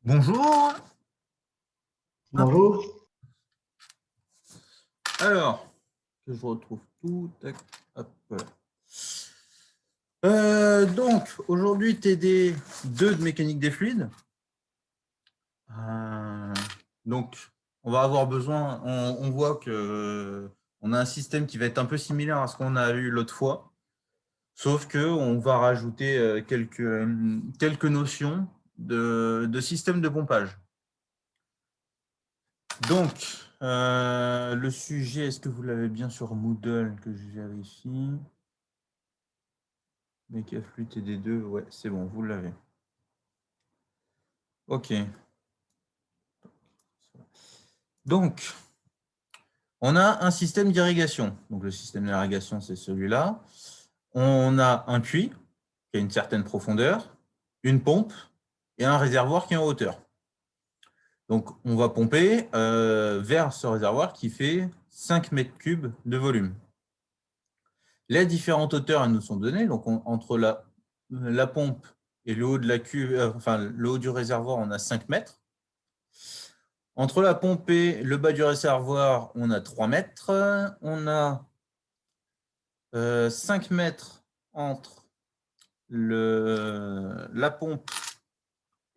Bonjour. Bonjour. Alors, que je retrouve tout. Tac, hop. Donc, aujourd'hui, TD 2 de mécanique des fluides. Donc, on va avoir besoin, on voit que on a un système qui va être un peu similaire à ce qu'on a eu l'autre fois, sauf qu'on va rajouter quelques notions de système de pompage. Donc, le sujet, est-ce que vous l'avez bien sur Moodle que je vérifie? Mécafluid TD2, ouais, c'est bon, vous l'avez. Ok. Donc, on a un système d'irrigation. Donc, le système d'irrigation, c'est celui-là. On a un puits qui a une certaine profondeur, une pompe et un réservoir qui est en hauteur. Donc, on va pomper vers ce réservoir qui fait 5 mètres cubes de volume. Les différentes hauteurs elles nous sont données. Donc, entre la pompe et le haut de la cuve, le haut du réservoir, on a 5 mètres. Entre la pompe et le bas du réservoir, on a 3 mètres. On a 5 mètres entre la pompe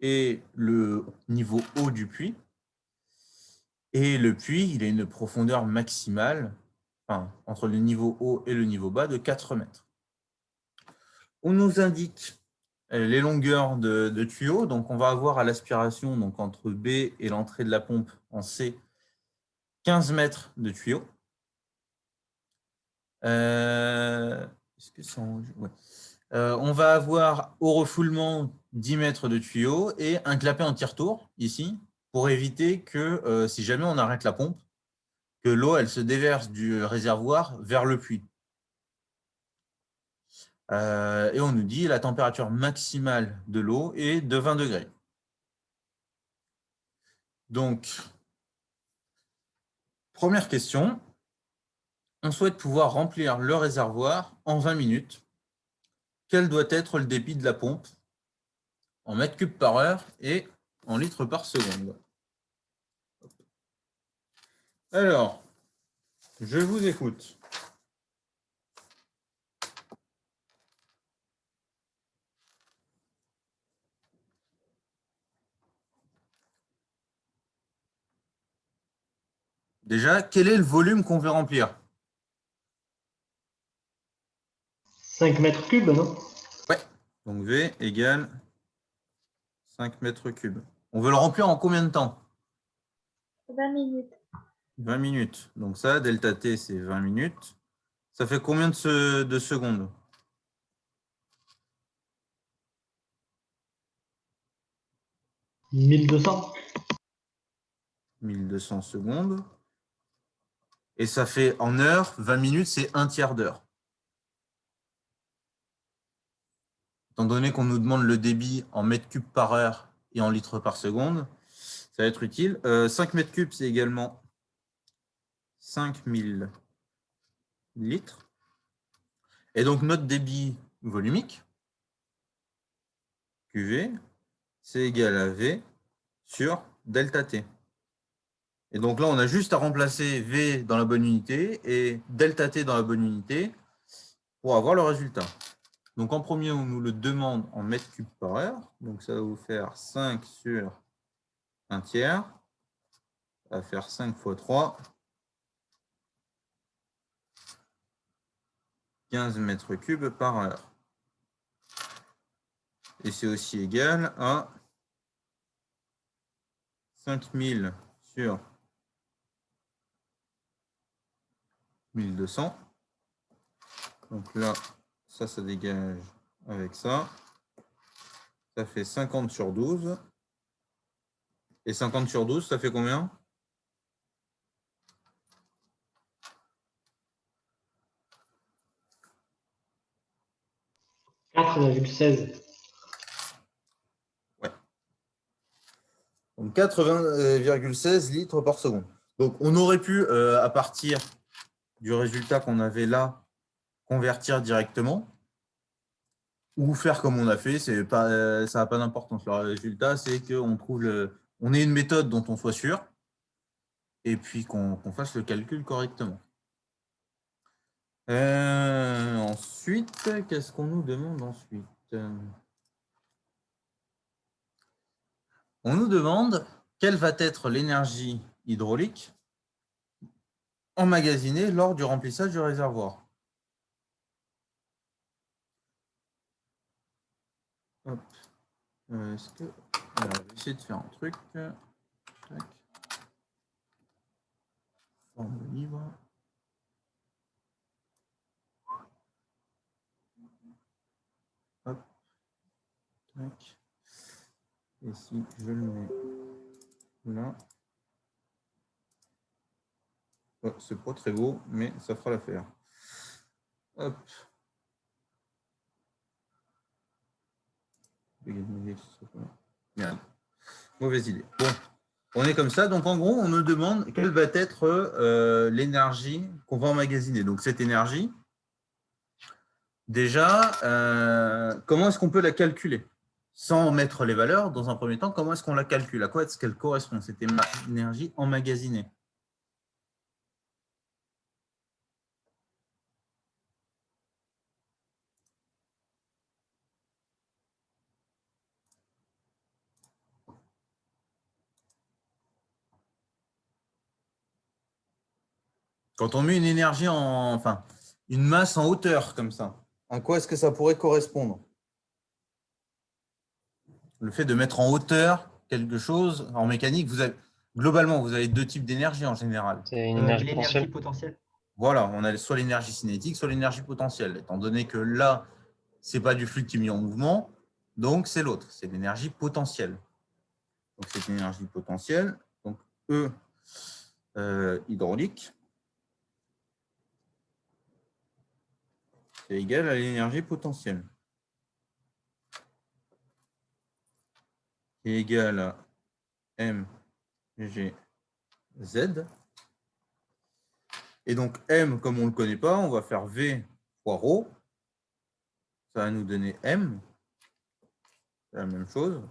et le niveau haut du puits. Et le puits, il a une profondeur maximale, entre le niveau haut et le niveau bas, de 4 mètres. On nous indique les longueurs de tuyaux. Donc, on va avoir à l'aspiration, donc entre B et l'entrée de la pompe en C, 15 mètres de tuyaux. Est-ce que c'est en... ouais. On va avoir au refoulement 10 mètres de tuyaux et un clapet en tire-tour ici pour éviter que si jamais on arrête la pompe, que l'eau elle se déverse du réservoir vers le puits. Et on nous dit la température maximale de l'eau est de 20 degrés. Donc, première question, on souhaite pouvoir remplir le réservoir en 20 minutes. Quel doit être le débit de la pompe en mètres cubes par heure et en litres par seconde? Alors, je vous écoute. Déjà, quel est le volume qu'on veut remplir? 5 mètres cubes, non? Ouais, donc V égale 5 mètres cubes. On veut le remplir en combien de temps? 20 minutes. 20 minutes. Donc ça, delta T, c'est 20 minutes. Ça fait combien de secondes? 1200. 1200 secondes. Et ça fait en heure, 20 minutes, c'est un tiers d'heure. Étant donné qu'on nous demande le débit en mètres cubes par heure et en litres par seconde, ça va être utile. 5 mètres cubes, c'est également 5000 litres. Et donc, notre débit volumique, QV, c'est égal à V sur delta T. Et donc là, on a juste à remplacer V dans la bonne unité et delta T dans la bonne unité pour avoir le résultat. Donc en premier, on nous le demande en mètres cubes par heure. Donc ça va vous faire 5 sur 1 tiers. Ça va faire 5 fois 3. 15 mètres cubes par heure. Et c'est aussi égal à 5000 sur 1200. Donc là, ça dégage avec ça. Ça fait 50 sur 12. Et 50 sur 12, ça fait combien? 4,16. Ouais. Donc 80,16 litres par seconde. Donc on aurait pu, à partir du résultat qu'on avait là, convertir directement. ou faire comme on a fait, ça n'a pas d'importance. Le résultat, c'est on ait une méthode dont on soit sûr, et puis qu'on fasse le calcul correctement. Ensuite, qu'est-ce qu'on nous demande ensuite? On nous demande quelle va être l'énergie hydraulique emmagasinée lors du remplissage du réservoir. Hop. Alors, je vais essayer de faire un truc. Tac. Forme libre. Hop. Tac. Et si je le mets là. Oh, c'est pas très beau, mais ça fera l'affaire. Hop. Merde. Mauvaise idée. Bon, on est comme ça. Donc, en gros, on nous demande quelle va être l'énergie qu'on va emmagasiner. Donc, cette énergie, déjà, comment est-ce qu'on peut la calculer? Sans mettre les valeurs, dans un premier temps, comment est-ce qu'on la calcule? À quoi est-ce qu'elle correspond, cette énergie emmagasinée? Quand on met une énergie enfin, une masse en hauteur comme ça, à quoi est-ce que ça pourrait correspondre? Le fait de mettre en hauteur quelque chose, en mécanique, globalement, vous avez deux types d'énergie en général. C'est une énergie L'énergie potentielle. potentielle. Voilà, on a soit l'énergie cinétique, soit l'énergie potentielle. Étant donné que là, ce n'est pas du flux qui est mis en mouvement, donc c'est l'autre, c'est l'énergie potentielle. Donc c'est une énergie potentielle, donc E hydraulique, c'est égal à l'énergie potentielle, qui est égale à mgz. Et donc M, comme on ne le connaît pas, on va faire V fois ρ. Ça va nous donner M. C'est la même chose.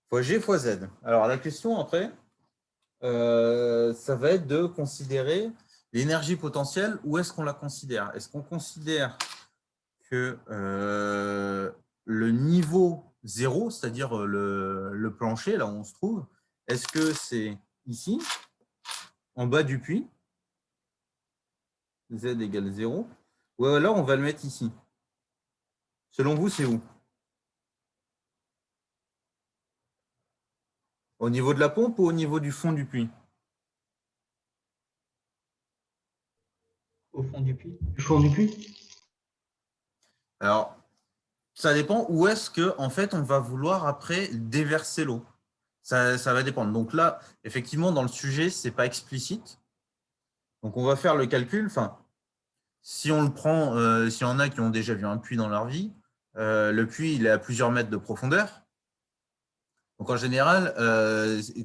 Fois G fois Z. Alors la question après, ça va être de considérer l'énergie potentielle. Où est-ce qu'on la considère? Est-ce qu'on considère que le niveau 0, c'est-à-dire le plancher, là où on se trouve, est-ce que c'est ici, en bas du puits, Z égale 0, ou alors on va le mettre ici? Selon vous, c'est où? Au niveau de la pompe ou au niveau du fond du puits? Au fond du puits. Du fond du puits. Alors, ça dépend où est-ce que en fait, on va vouloir après déverser l'eau. Ça va dépendre. Donc là, effectivement, dans le sujet, ce n'est pas explicite. Donc, on va faire le calcul. Enfin, si on le prend, s'il y en a qui ont déjà vu un puits dans leur vie, le puits, il est à plusieurs mètres de profondeur. Donc, en général,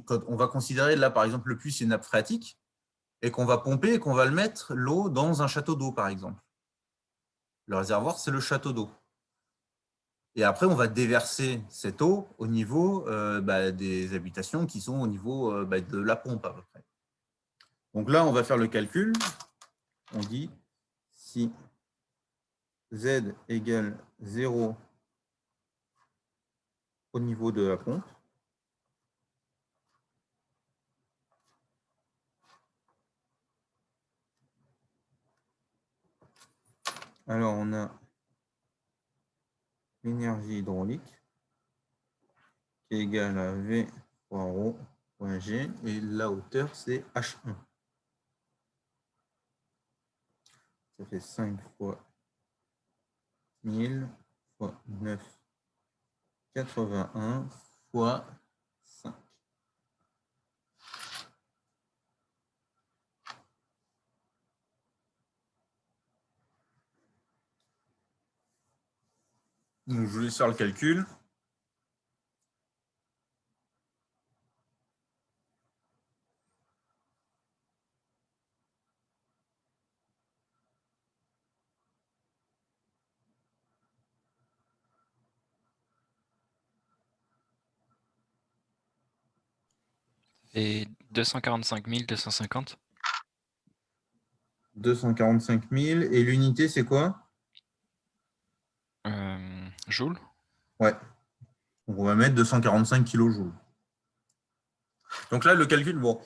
quand on va considérer, là, par exemple, le puits, c'est une nappe phréatique, et qu'on va pomper et qu'on va le mettre, l'eau, dans un château d'eau, par exemple. Le réservoir, c'est le château d'eau. Et après, on va déverser cette eau au niveau des habitations qui sont au niveau de la pompe, à peu près. Donc là, on va faire le calcul. On dit si Z égale 0 au niveau de la pompe, alors on a l'énergie hydraulique qui est égale à V fois ρ fois G, et la hauteur, c'est H1. Ça fait 5 fois 1000 fois 9,81 fois 5. Donc, je vous laisse faire le calcul. Et 245 250 245 000. Et l'unité, c'est quoi? joules. Ouais. Donc, on va mettre 245 kilojoules. Donc là, le calcul, bon,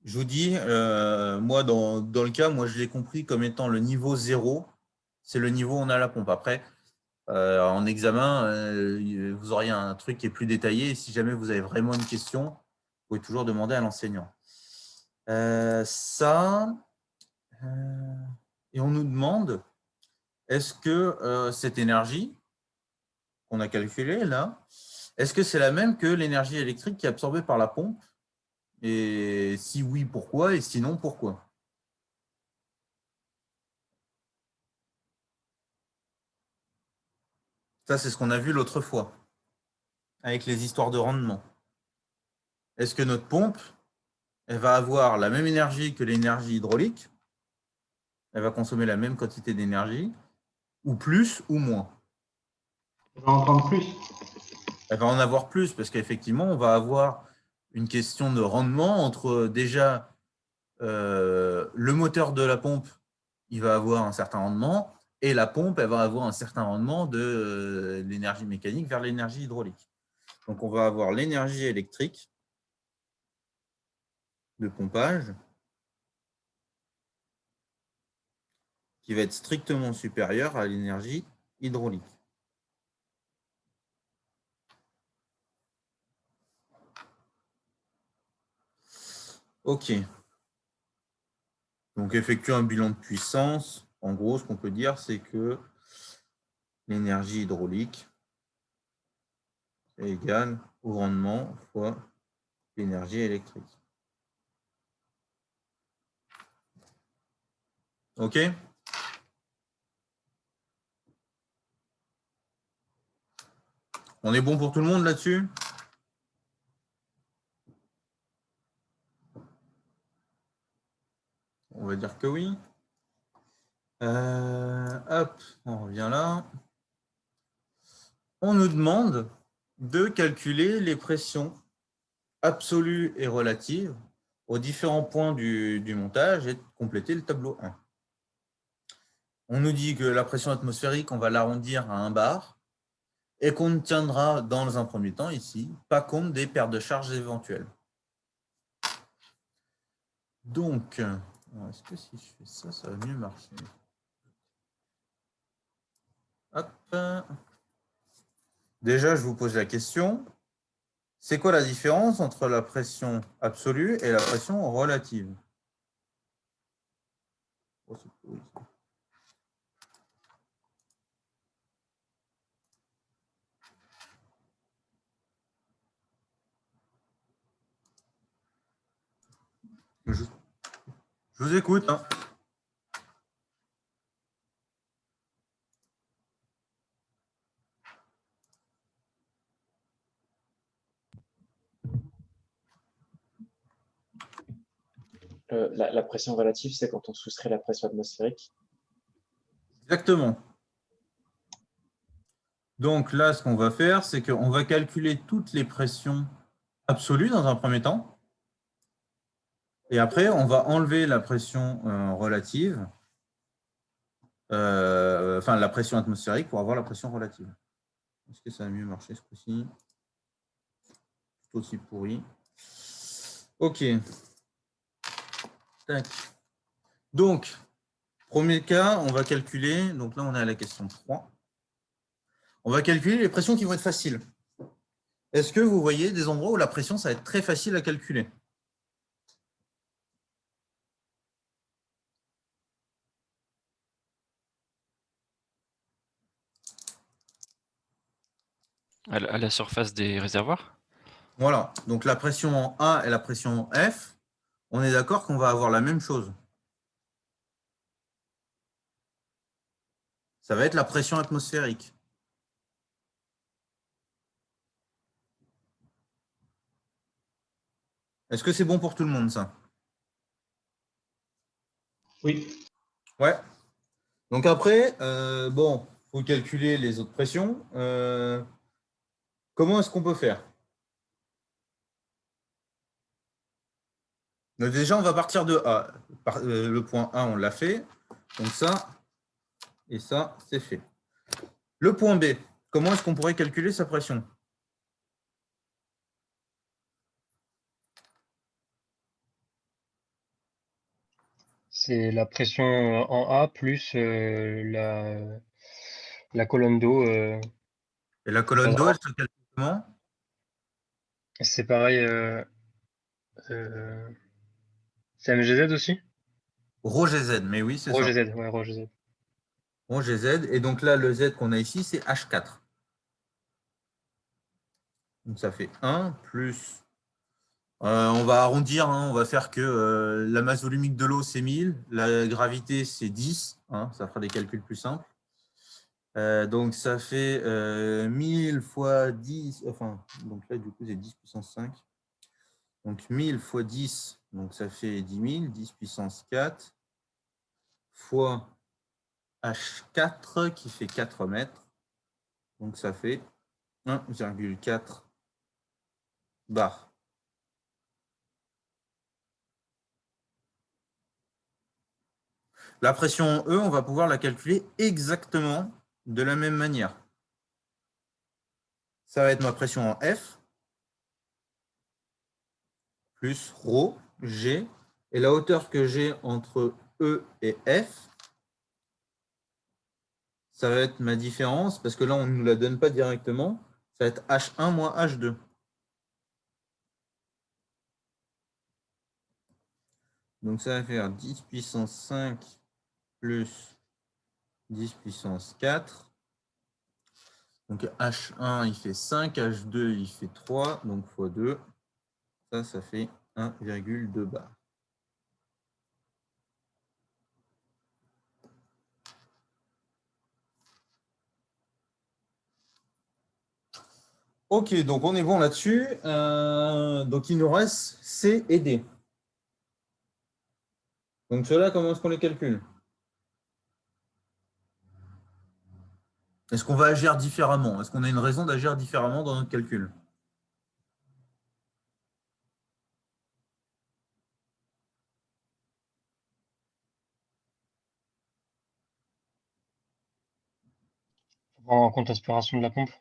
je vous dis, moi, dans le cas, moi, je l'ai compris comme étant le niveau 0. C'est le niveau où on a la pompe. Après, en examen, vous auriez un truc qui est plus détaillé. Et si jamais vous avez vraiment une question, vous pouvez toujours demander à l'enseignant. Et on nous demande, est-ce que cette énergie qu'on a calculée là, est-ce que c'est la même que l'énergie électrique qui est absorbée par la pompe? Et si oui, pourquoi? Et sinon, pourquoi? Ça, c'est ce qu'on a vu l'autre fois, avec les histoires de rendement. Est-ce que notre pompe, elle va avoir la même énergie que l'énergie hydraulique? Elle va consommer la même quantité d'énergie, ou plus ou moins? On va en prendre plus. Elle va en avoir plus, parce qu'effectivement, on va avoir une question de rendement entre déjà le moteur de la pompe, il va avoir un certain rendement, et la pompe, elle va avoir un certain rendement de l'énergie mécanique vers l'énergie hydraulique. Donc, on va avoir l'énergie électrique de pompage qui va être strictement supérieure à l'énergie hydraulique. OK. Donc, effectuer un bilan de puissance. En gros, ce qu'on peut dire, c'est que l'énergie hydraulique est égale au rendement fois l'énergie électrique. OK? On est bon pour tout le monde là-dessus? On va dire que oui. Hop, on revient là. On nous demande de calculer les pressions absolues et relatives aux différents points du montage et de compléter le tableau 1. On nous dit que la pression atmosphérique, on va l'arrondir à 1 bar et qu'on ne tiendra dans un premier temps ici pas compte des pertes de charge éventuelles. Donc, est-ce que si je fais ça, ça va mieux marcher? Hop. Déjà, je vous pose la question. C'est quoi la différence entre la pression absolue et la pression relative? Je vous écoute. Hein. La pression relative, c'est quand on soustrait la pression atmosphérique. Exactement. Donc là, ce qu'on va faire, c'est qu'on va calculer toutes les pressions absolues dans un premier temps. Et après, on va enlever la pression relative, enfin la pression atmosphérique pour avoir la pression relative. Est-ce que ça a mieux marché ce coup-ci? Tout aussi pourri. OK. Tac. Donc, premier cas, on va calculer, donc là on est à la question 3. On va calculer les pressions qui vont être faciles. Est-ce que vous voyez des endroits où la pression, ça va être très facile à calculer? À la surface des réservoirs? Voilà, donc la pression en A et la pression en F, on est d'accord qu'on va avoir la même chose. Ça va être la pression atmosphérique. Est-ce que c'est bon pour tout le monde, ça? Oui. Ouais. Donc après, bon, il faut calculer les autres pressions. Comment est-ce qu'on peut faire? Donc déjà, on va partir de A. Le point A, on l'a fait. Donc ça, et ça, c'est fait. Le point B, comment est-ce qu'on pourrait calculer sa pression? C'est la pression en A plus la colonne d'eau. Et la colonne d'eau, elle se calcule comment? C'est pareil. Euh, c'est MGZ aussi? Rho GZ, mais oui, c'est ça. RhoGZ, ouais, RhoGZ. Rho GZ. Et donc là, le Z qu'on a ici, c'est H4. Donc ça fait 1 plus... on va arrondir, hein, on va faire que la masse volumique de l'eau, c'est 1000. La gravité, c'est 10. Hein, ça fera des calculs plus simples. Donc ça fait 1000 fois 10, enfin, donc là du coup c'est 10 puissance 5. Donc 1000 fois 10, donc ça fait 10 000, 10 puissance 4, fois H4 qui fait 4 mètres. Donc ça fait 1,4 bar. La pression E, on va pouvoir la calculer exactement de la même manière. Ça va être ma pression en F, plus ρ, G, et la hauteur que j'ai entre E et F, ça va être ma différence, parce que là, on ne nous la donne pas directement, ça va être H1 moins H2. Donc ça va faire 10 puissance 5 plus 10 puissance 4. Donc H1, il fait 5, H2, il fait 3, donc x 2. Ça fait 1,2 bar. Ok, donc on est bon là-dessus. Donc il nous reste C et D. Donc ceux-là, comment est-ce qu'on les calcule? Est-ce qu'on va agir différemment? Est-ce qu'on a une raison d'agir différemment dans notre calcul? Faut prendre en compte l'aspiration de la pompe.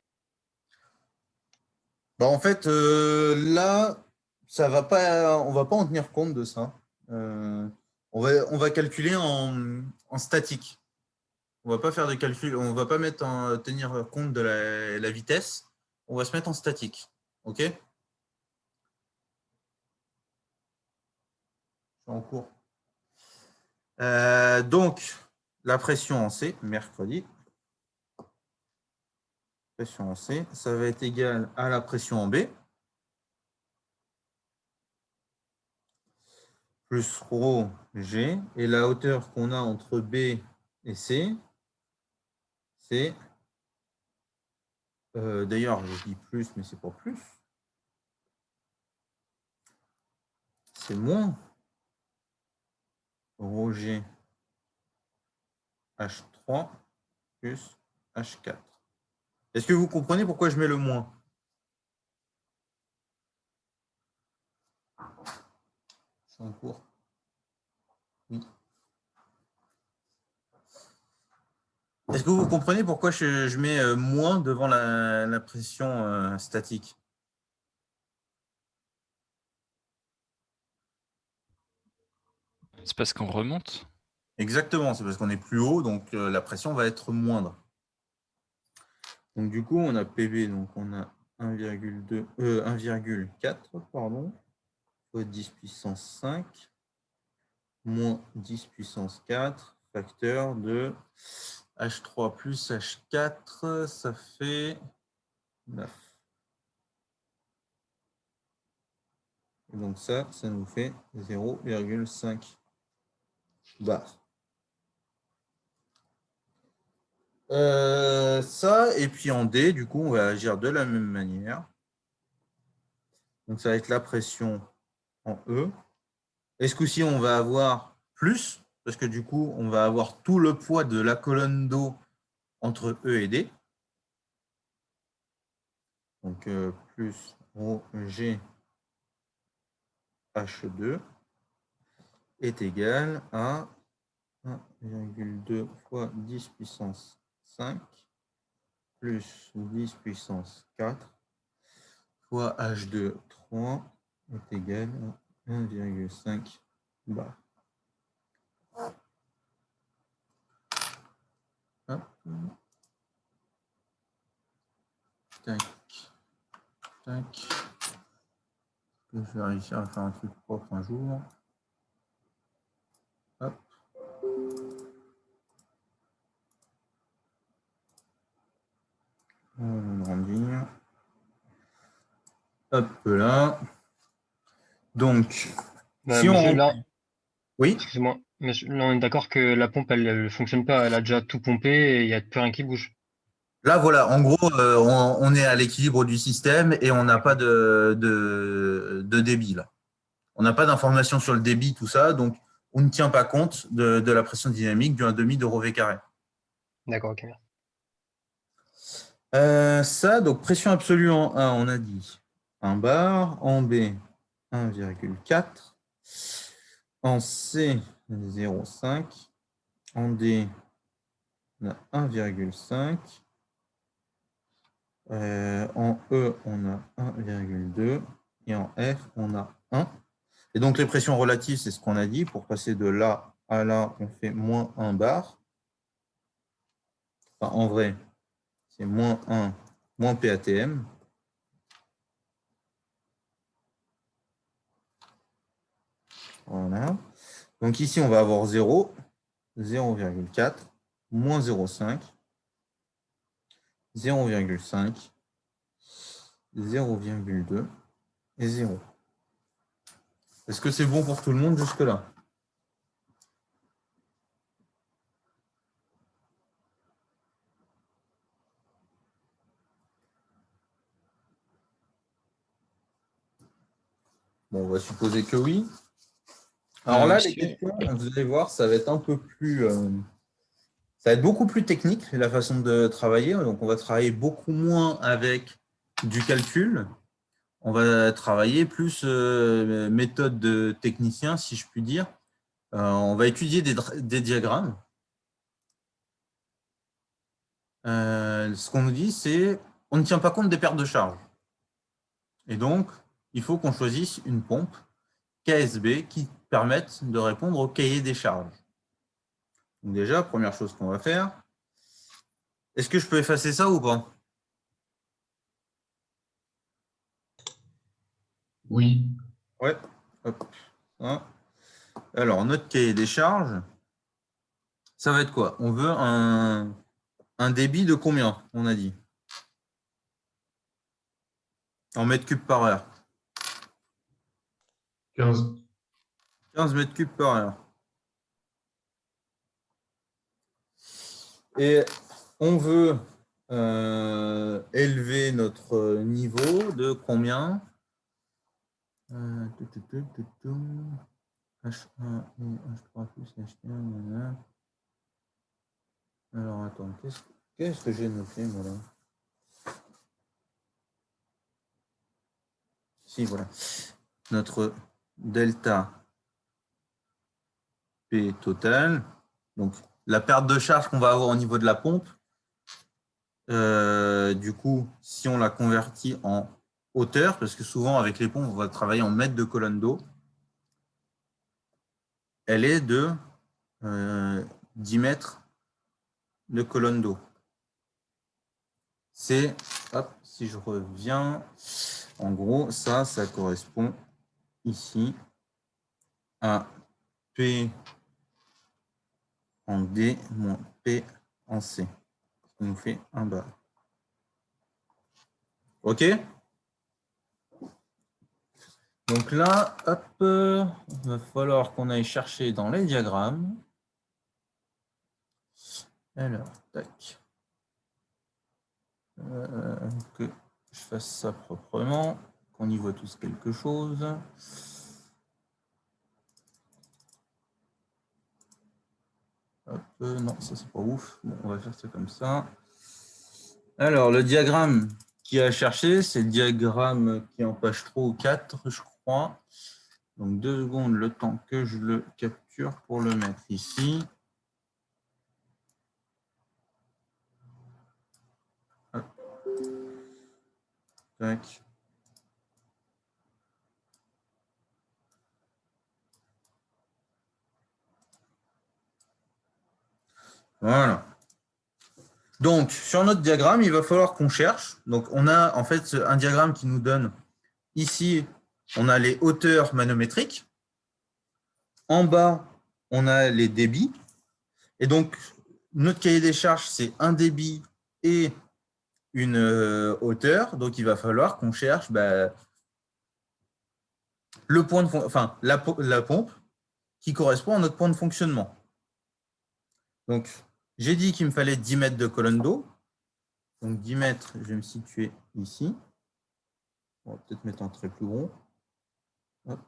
Bah, en fait, là, ça va pas, on ne va pas en tenir compte de ça. On va calculer en statique. On ne va pas faire de calcul, on ne va pas tenir compte de la vitesse. On va se mettre en statique. OK? Je suis en cours. Donc, la pression en C, mercredi. Pression en C, ça va être égal à la pression en B. Plus ρ G. Et la hauteur qu'on a entre B et C, c'est... D'ailleurs, je dis plus, mais c'est pas plus. C'est moins ρ G H3 plus H4. Est-ce que vous comprenez pourquoi je mets le moins? C'est en cours. Oui. Est-ce que vous comprenez pourquoi je mets moins devant la pression statique? C'est parce qu'on remonte. Exactement, c'est parce qu'on est plus haut, donc la pression va être moindre. Donc du coup, on a PV, donc on a 1,4, pardon, fois 10 puissance 5, moins 10 puissance 4, facteur de H3 plus H4, ça fait 9. Et donc ça nous fait 0,5 bar. Ça, et puis en D, du coup, on va agir de la même manière. Donc ça va être la pression en E. Et ce coup-ci, on va avoir plus, parce que du coup, on va avoir tout le poids de la colonne d'eau entre E et D. Donc plus ρ G H2 est égal à 1,2 fois 10 puissance 5 plus 10 puissance 4 fois H2 3 est égal à 1,5 bar. Hop. Tac. Tac. Je vais réussir à faire un truc propre un jour. Hop. On va grandir. Hop là. Donc, Bah, si monsieur, on... là, Oui, excusez-moi, monsieur, là, on est d'accord que la pompe, elle fonctionne pas, elle a déjà tout pompé et il n'y a plus rien qui bouge. là voilà, en gros, on est à l'équilibre du système et on n'a pas de débit là. On n'a pas d'informations sur le débit, tout ça, donc on ne tient pas compte de la pression dynamique du 1,5 de Rho V carré. D'accord, ok. Ça, donc pression absolue en A, on a dit 1 bar, en B 1,4, en C 0,5, en D on a 1,5, en E on a 1,2 et en F on a 1. Et donc les pressions relatives, c'est ce qu'on a dit, pour passer de là à là, on fait moins 1 bar. Enfin, en vrai, c'est moins 1, moins PATM. Voilà. Donc ici, on va avoir 0, 0,4, moins 0,5, 0,5, 0,2 et 0. Est-ce que c'est bon pour tout le monde jusque-là? Bon, on va supposer que oui. Alors là, les Monsieur, questions, vous allez voir, ça va être un peu plus... ça va être beaucoup plus technique, la façon de travailler. Donc, on va travailler beaucoup moins avec du calcul. On va travailler plus méthode de technicien, si je puis dire. On va étudier des diagrammes. Ce qu'on nous dit, c'est on ne tient pas compte des pertes de charge. Et donc, il faut qu'on choisisse une pompe KSB qui permette de répondre au cahier des charges. Donc déjà, première chose qu'on va faire, est-ce que je peux effacer ça ou pas? Oui. Ouais. Hop. Hein. Alors, notre cahier des charges, ça va être quoi? On veut un débit de combien, on a dit? En mètres cubes par heure. 15. 15 mètres cubes par heure. Et on veut élever notre niveau de combien? H1 et H3 plus H1. Alors, attends, qu'est-ce que j'ai noté, moi, là? Si, voilà. Notre delta P total, donc la perte de charge qu'on va avoir au niveau de la pompe, du coup, si on la convertit en hauteur, parce que souvent avec les pompes, on va travailler en mètres de colonne d'eau, elle est de 10 mètres de colonne d'eau. C'est, hop, si je reviens, en gros, ça correspond ici à P en D moins P en C. Ça nous fait 1 bar. OK? Donc là, hop, il va falloir qu'on aille chercher dans les diagrammes. Alors, tac. Que je fasse ça proprement, qu'on y voit tous quelque chose. Hop, non, ça c'est pas ouf. Bon, on va faire ça comme ça. Alors, le diagramme qui a cherché, c'est le diagramme qui est en page 3 ou 4, je crois. Donc 2 secondes, le temps que je le capture pour le mettre ici. Hop. Tac. Voilà. Donc, sur notre diagramme, il va falloir qu'on cherche. Donc, on a en fait un diagramme qui nous donne ici, on a les hauteurs manométriques. En bas, on a les débits. Et donc, notre cahier des charges, c'est un débit et une hauteur. Donc, il va falloir qu'on cherche le point de, enfin, la pompe qui correspond à notre point de fonctionnement. Donc, j'ai dit qu'il me fallait 10 mètres de colonne d'eau. Donc, 10 mètres, je vais me situer ici. On va peut-être mettre un trait plus gros. Hop.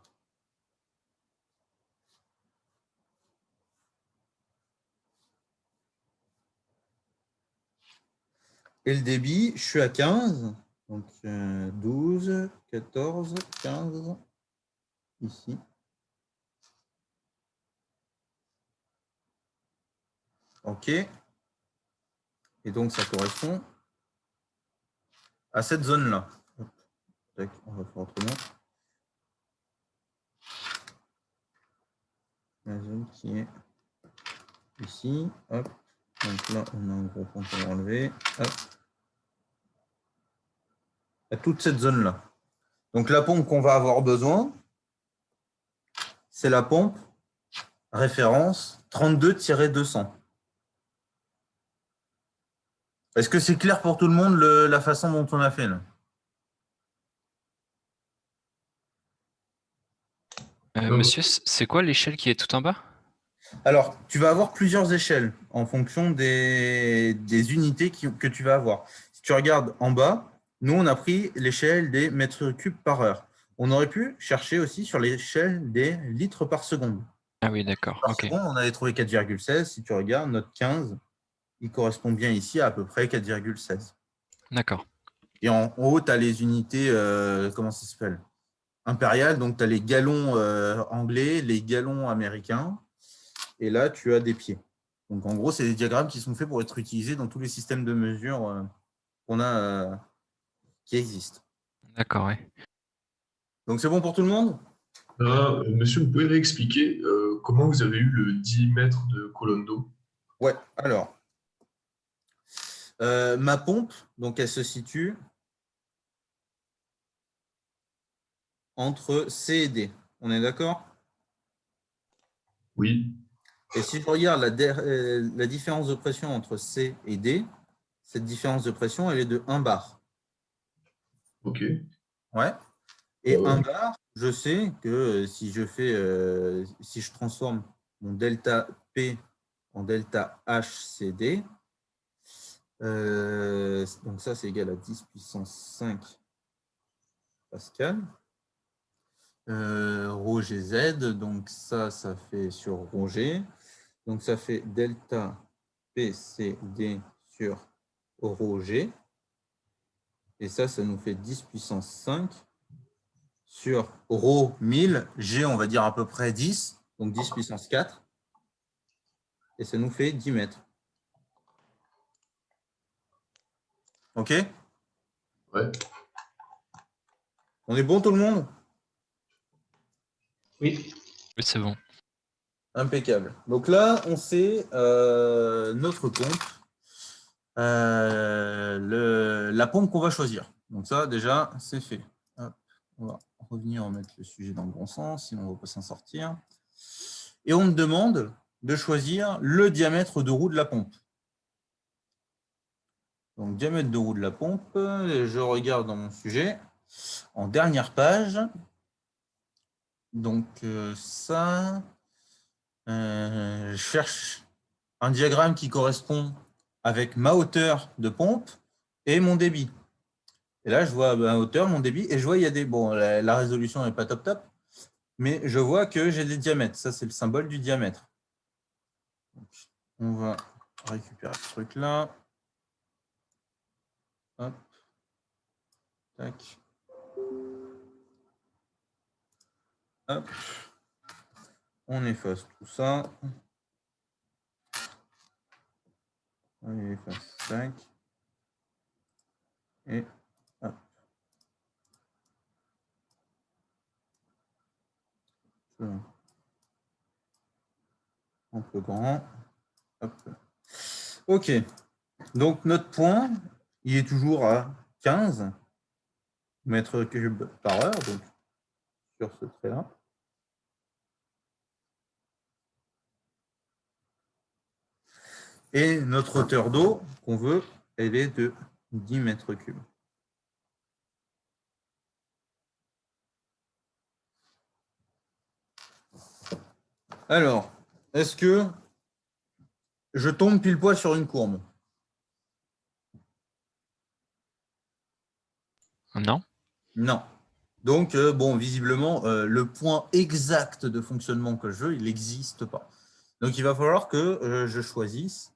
Et le débit, je suis à 15. Donc, 12, 14, 15. Ici. OK. Et donc, ça correspond à cette zone-là. On va faire autrement. La zone qui est ici. Hop. Donc là, on a un gros point qu'on va enlever. Hop. À toute cette zone-là. Donc, la pompe qu'on va avoir besoin, c'est la pompe référence 32-200. Est-ce que c'est clair pour tout le monde la façon dont on a fait là? Monsieur, c'est quoi l'échelle qui est tout en bas? Alors, tu vas avoir plusieurs échelles en fonction des unités que tu vas avoir. Si tu regardes en bas, nous, on a pris l'échelle des mètres cubes par heure. On aurait pu chercher aussi sur l'échelle des litres par seconde. Ah oui, d'accord. Par Ok. seconde, on avait trouvé 4,16. Si tu regardes, notre 15, il correspond bien ici à peu près 4,16. D'accord. Et en haut, tu as les unités, comment ça s'appelle? Impériales. Donc, tu as les gallons anglais, les gallons américains. Et là, tu as des pieds. Donc, en gros, c'est des diagrammes qui sont faits pour être utilisés dans tous les systèmes de mesure qu'on a, qui existent. D'accord, oui. Donc, c'est bon pour tout le monde? Monsieur, vous pouvez réexpliquer comment vous avez eu le 10 mètres de colonne d'eau? Ouais, alors. Ma pompe, donc, elle se situe entre C et D. On est d'accord? Oui. Et si je regarde la différence de pression entre C et D, cette différence de pression, elle est de 1 bar. OK. Ouais. Et Ouais. 1 bar, je sais que si je transforme mon delta P en delta HCD, donc ça c'est égal à 10 puissance 5 Pascal. Rho Gz, donc ça fait sur Rho G. Donc ça fait delta PCD sur Rho G. Et ça nous fait 10 puissance 5 sur Rho 1000. G, on va dire à peu près 10. Donc 10 puissance 4. Et ça nous fait 10 mètres. OK? Ouais. On est bon tout le monde? Oui. Oui, c'est bon. Impeccable. Donc là, on sait notre pompe, la pompe qu'on va choisir. Donc ça, déjà, c'est fait. Hop, on va revenir remettre le sujet dans le bon sens, sinon on ne va pas s'en sortir. Et on me demande de choisir le diamètre de roue de la pompe. Donc, diamètre de roue de la pompe, je regarde dans mon sujet, en dernière page. Donc, ça, je cherche un diagramme qui correspond avec ma hauteur de pompe et mon débit. Et là, je vois ma hauteur, mon débit, et je vois il y a des... Bon, la résolution n'est pas top top, mais je vois que j'ai des diamètres. Ça, c'est le symbole du diamètre. Donc, on va récupérer ce truc-là. Hop. Tac. Hop. On efface tout ça. On efface 5. Et hop. Un peu grand. Hop. OK. Donc, notre point, il est toujours à 15 mètres cubes par heure, donc sur ce trait-là. Et notre hauteur d'eau qu'on veut, elle est de 10 mètres cubes. Alors, est-ce que je tombe pile poil sur une courbe? Non. Non. Donc, bon, visiblement, le point exact de fonctionnement que je veux, il n'existe pas. Donc, il va falloir que je choisisse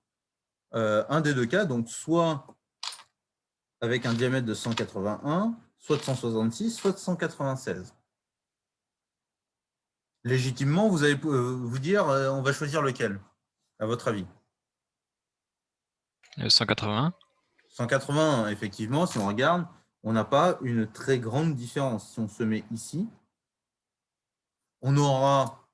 un des deux cas, donc soit avec un diamètre de 181, soit de 166, soit de 196. Légitimement, vous allez vous dire, on va choisir lequel, à votre avis? 181. 181, effectivement, si on regarde, on n'a pas une très grande différence. Si on se met ici, on aura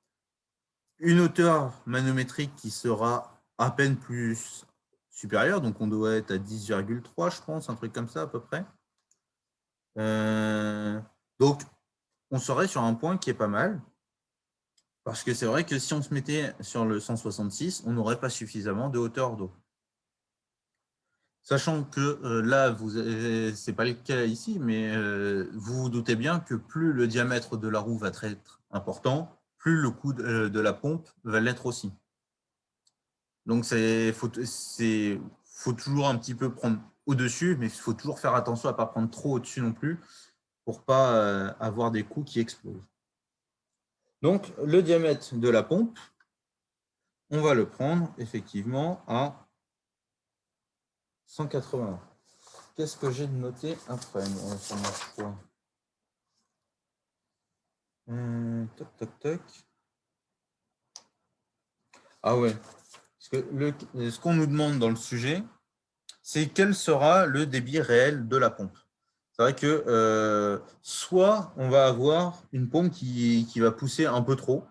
une hauteur manométrique qui sera à peine plus supérieure, donc on doit être à 10,3, je pense, un truc comme ça à peu près. Donc, on serait sur un point qui est pas mal, parce que c'est vrai que si on se mettait sur le 166, on n'aurait pas suffisamment de hauteur d'eau. Sachant que là, ce n'est pas le cas ici, mais vous vous doutez bien que plus le diamètre de la roue va être important, plus le coût de la pompe va l'être aussi. Donc, il faut toujours un petit peu prendre au-dessus, mais il faut toujours faire attention à ne pas prendre trop au-dessus non plus pour ne pas avoir des coûts qui explosent. Donc, le diamètre de la pompe, on va le prendre effectivement à 180. Qu'est-ce que j'ai de noté après? On va faire mon choix. Toc, toc, toc. Ah ouais. Parce que ce qu'on nous demande dans le sujet, c'est quel sera le débit réel de la pompe. C'est vrai que soit on va avoir une pompe qui va pousser un peu trop,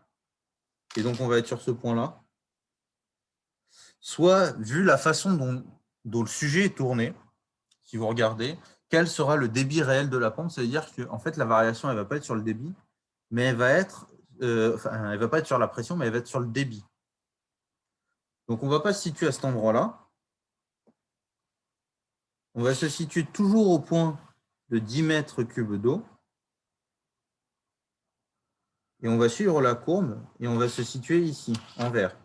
et donc on va être sur ce point-là, soit, vu la façon dont le sujet est tourné, si vous regardez, quel sera le débit réel de la pompe? Ça veut dire que en fait, la variation, elle ne va pas être sur le débit, mais elle va être, elle va pas être sur la pression, mais elle va être sur le débit. Donc, on ne va pas se situer à cet endroit-là. On va se situer toujours au point de 10 mètres cubes d'eau. Et on va suivre la courbe et on va se situer ici, en vert.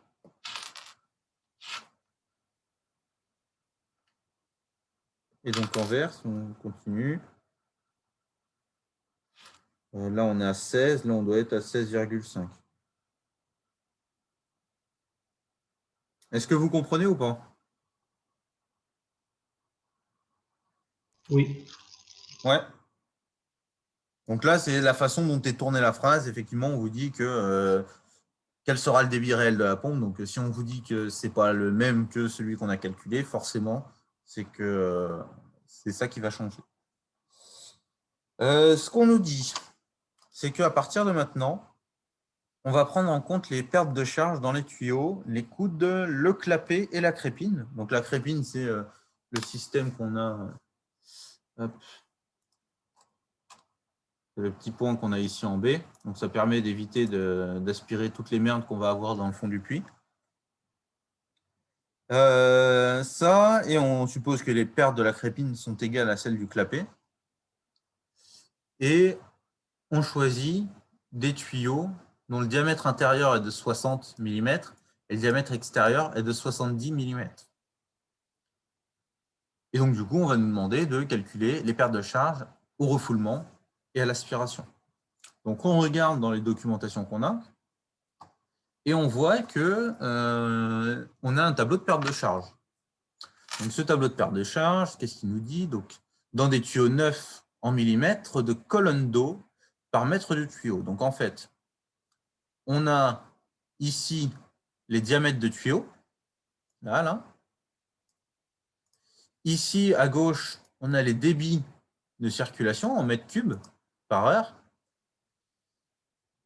Et donc, en vert, si on continue, là, on est à 16, là, on doit être à 16,5. Est-ce que vous comprenez ou pas? Oui. Ouais. Donc là, c'est la façon dont est tournée la phrase. Effectivement, on vous dit que quel sera le débit réel de la pompe. Donc, si on vous dit que ce n'est pas le même que celui qu'on a calculé, forcément, c'est que c'est ça qui va changer. Ce qu'on nous dit, c'est qu'à partir de maintenant, on va prendre en compte les pertes de charge dans les tuyaux, les coudes, le clapet et la crépine. Donc, la crépine, c'est le système qu'on a. Hop. C'est le petit point qu'on a ici en B. Donc, ça permet d'éviter d'aspirer toutes les merdes qu'on va avoir dans le fond du puits. Ça, et on suppose que les pertes de la crépine sont égales à celles du clapet. Et on choisit des tuyaux dont le diamètre intérieur est de 60 mm et le diamètre extérieur est de 70 mm. Et donc, du coup, on va nous demander de calculer les pertes de charge au refoulement et à l'aspiration. Donc, on regarde dans les documentations qu'on a et on voit que on a un tableau de perte de charge. Donc, ce tableau de perte de charge, qu'est-ce qu'il nous dit? Donc, dans des tuyaux neufs en millimètres de colonne d'eau par mètre de tuyau. Donc, en fait, on a ici les diamètres de tuyaux. Là. Ici, à gauche, on a les débits de circulation en mètres cubes par heure.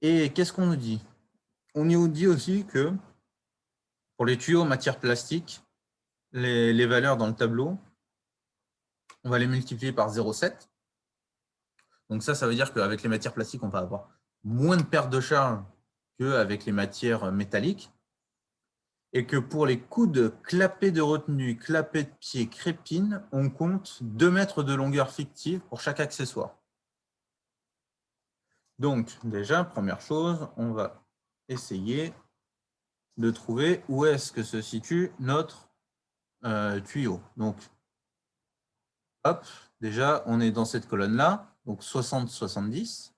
Et qu'est-ce qu'on nous dit? On nous dit aussi que pour les tuyaux en matière plastique, les valeurs dans le tableau, on va les multiplier par 0,7. Donc ça veut dire qu'avec les matières plastiques, on va avoir moins de perte de charge qu'avec les matières métalliques. Et que pour les coudes clapets de retenue, clapets de pied, crépine, on compte 2 mètres de longueur fictive pour chaque accessoire. Donc, déjà, première chose, on va essayer de trouver où est-ce que se situe notre tuyau. Donc, hop, déjà, on est dans cette colonne-là, donc 60-70.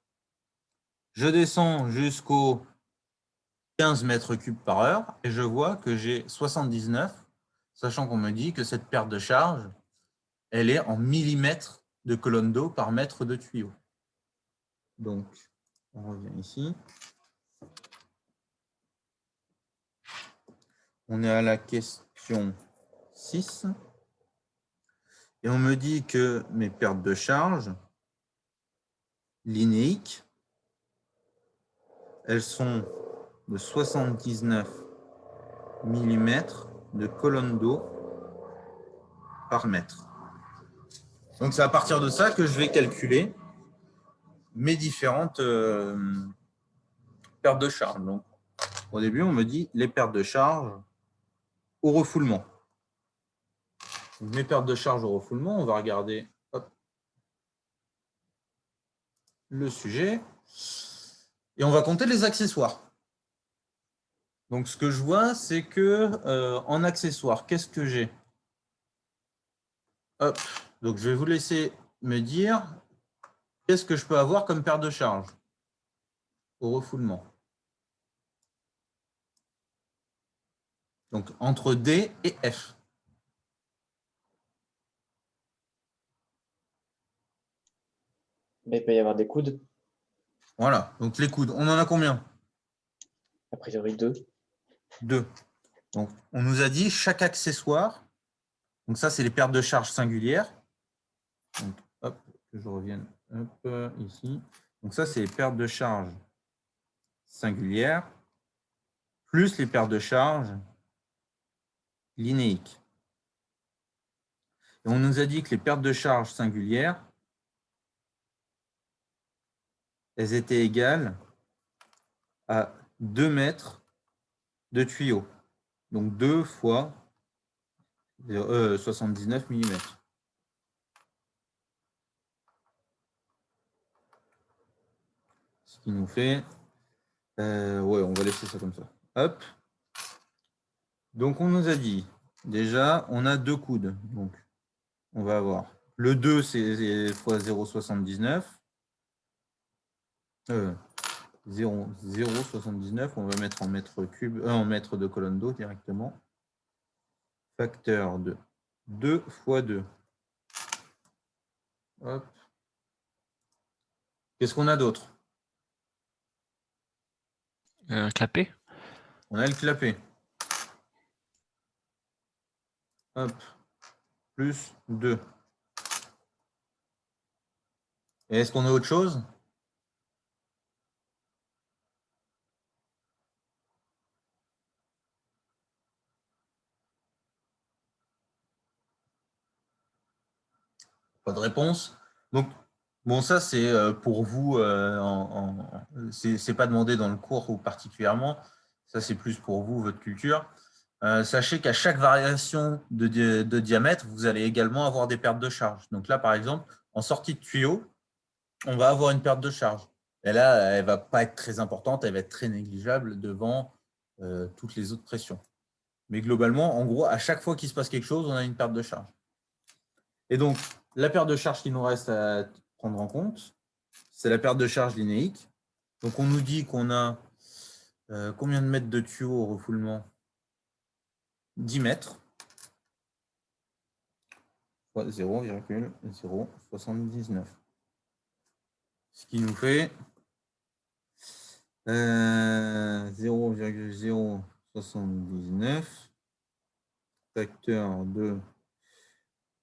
Je descends jusqu'au 15 mètres cubes par heure et je vois que j'ai 79, sachant qu'on me dit que cette perte de charge, elle est en millimètres de colonne d'eau par mètre de tuyau. Donc, on revient ici. On est à la question 6. Et on me dit que mes pertes de charge linéiques, elles sont de 79 mm de colonne d'eau par mètre. Donc, c'est à partir de ça que je vais calculer mes différentes pertes de charge. Donc, au début, on me dit les pertes de charge au refoulement. Donc, mes pertes de charge au refoulement, on va regarder le sujet et on va compter les accessoires. Donc, ce que je vois, c'est que en accessoires, qu'est-ce que j'ai? Hop. Donc, je vais vous laisser me dire qu'est-ce que je peux avoir comme perte de charge au refoulement. Donc, entre D et F. Mais il peut y avoir des coudes, Voilà. Donc, les coudes, on en a combien? a priori 2. 2. Donc, on nous a dit chaque accessoire. Donc, ça, c'est les pertes de charge singulières. Donc, hop, que je revienne hop, ici. Donc, ça, c'est les pertes de charge singulières plus les pertes de charge linéiques. Et on nous a dit que les pertes de charge singulières, elles étaient égales à 2 mètres de tuyau. Donc 2 fois 79 mm. Ce qui nous fait... ouais, on va laisser ça comme ça. Hop. Donc, on nous a dit, déjà, on a 2 coudes. Donc, on va avoir le 2, c'est fois 0,79. 0,79, on va mettre en mètres cubes, en mètres de colonne d'eau directement. Facteur de 2 fois 2. Hop. Qu'est-ce qu'on a d'autre? Clapet. On a le clapet. Hop. Plus 2. Et est-ce qu'on a autre chose? Pas de réponse. Donc, bon, ça, c'est pour vous, c'est pas demandé dans le cours ou particulièrement. Ça, c'est plus pour vous, votre culture. Sachez qu'à chaque variation de diamètre, vous allez également avoir des pertes de charge. Donc là, par exemple, en sortie de tuyau, on va avoir une perte de charge. Et là, elle ne va pas être très importante, elle va être très négligeable devant toutes les autres pressions. Mais globalement, en gros, à chaque fois qu'il se passe quelque chose, on a une perte de charge. Et donc, la perte de charge qu'il nous reste à prendre en compte, c'est la perte de charge linéique. Donc, on nous dit qu'on a combien de mètres de tuyau au refoulement? 10 mètres fois 0,079. Ce qui nous fait 0,079 facteur de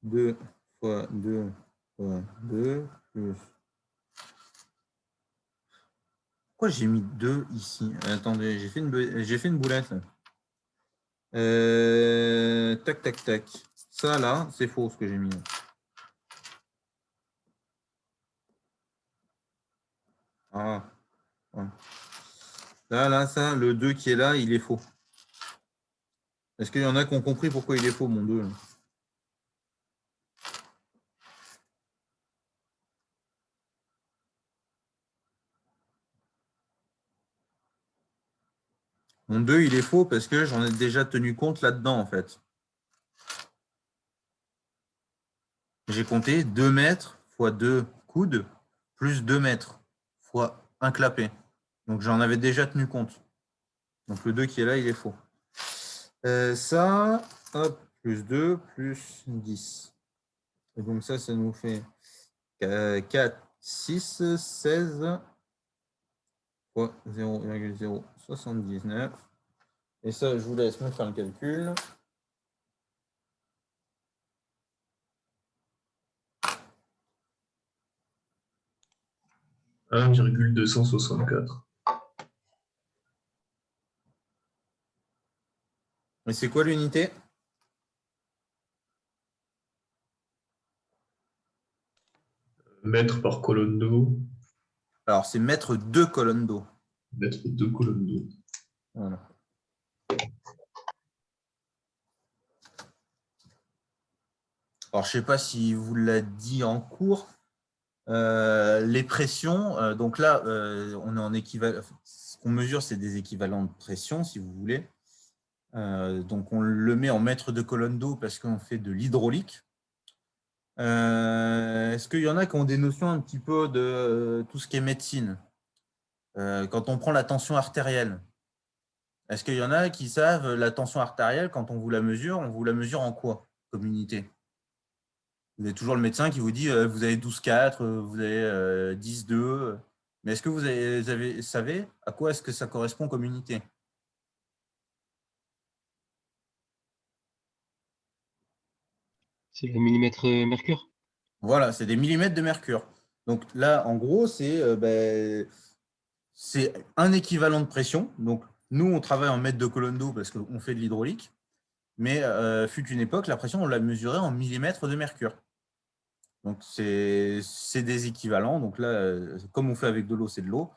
2 fois 2 fois 2 plus. Pourquoi j'ai mis 2 ici? Attendez, j'ai fait une boulette. Là. Tac, tac, tac. Ça, là, c'est faux ce que j'ai mis. Ah. Ouais. Là, ça, le 2 qui est là, il est faux. Est-ce qu'il y en a qui ont compris pourquoi il est faux, mon 2 là? Mon 2, il est faux parce que j'en ai déjà tenu compte là-dedans, en fait. J'ai compté 2 mètres fois 2 coudes plus 2 mètres fois un clapet. Donc, j'en avais déjà tenu compte. Donc, le 2 qui est là, il est faux. Ça, hop, plus 2, plus 10. Et donc, ça nous fait 4, 6, 16 fois 0,079. Et ça, je vous laisse me faire le calcul. – 1,264. Et c'est quoi l'unité? Mètre par colonne d'eau. Alors, c'est mètre de colonne d'eau. Mètre de colonne d'eau. Voilà. Alors, je ne sais pas si vous l'a dit en cours. Les pressions, donc là, on est en équivalent. Ce qu'on mesure, c'est des équivalents de pression, si vous voulez. Donc, on le met en mètre de colonne d'eau parce qu'on fait de l'hydraulique. Est-ce qu'il y en a qui ont des notions un petit peu de tout ce qui est médecine? Quand on prend la tension artérielle, est-ce qu'il y en a qui savent la tension artérielle, quand on vous la mesure en quoi comme unité? Vous avez toujours le médecin qui vous dit vous avez 12,4, vous avez 10,2. Mais est-ce que vous savez à quoi est-ce que ça correspond comme unité? C'est le millimètre mercure. Voilà, c'est des millimètres de mercure. Donc là, en gros, c'est un équivalent de pression. Donc nous, on travaille en mètres de colonne d'eau parce qu'on fait de l'hydraulique. Mais fut une époque, la pression, on la mesurait en millimètres de mercure. Donc, c'est des équivalents. Donc là, comme on fait avec de l'eau, c'est de l'eau.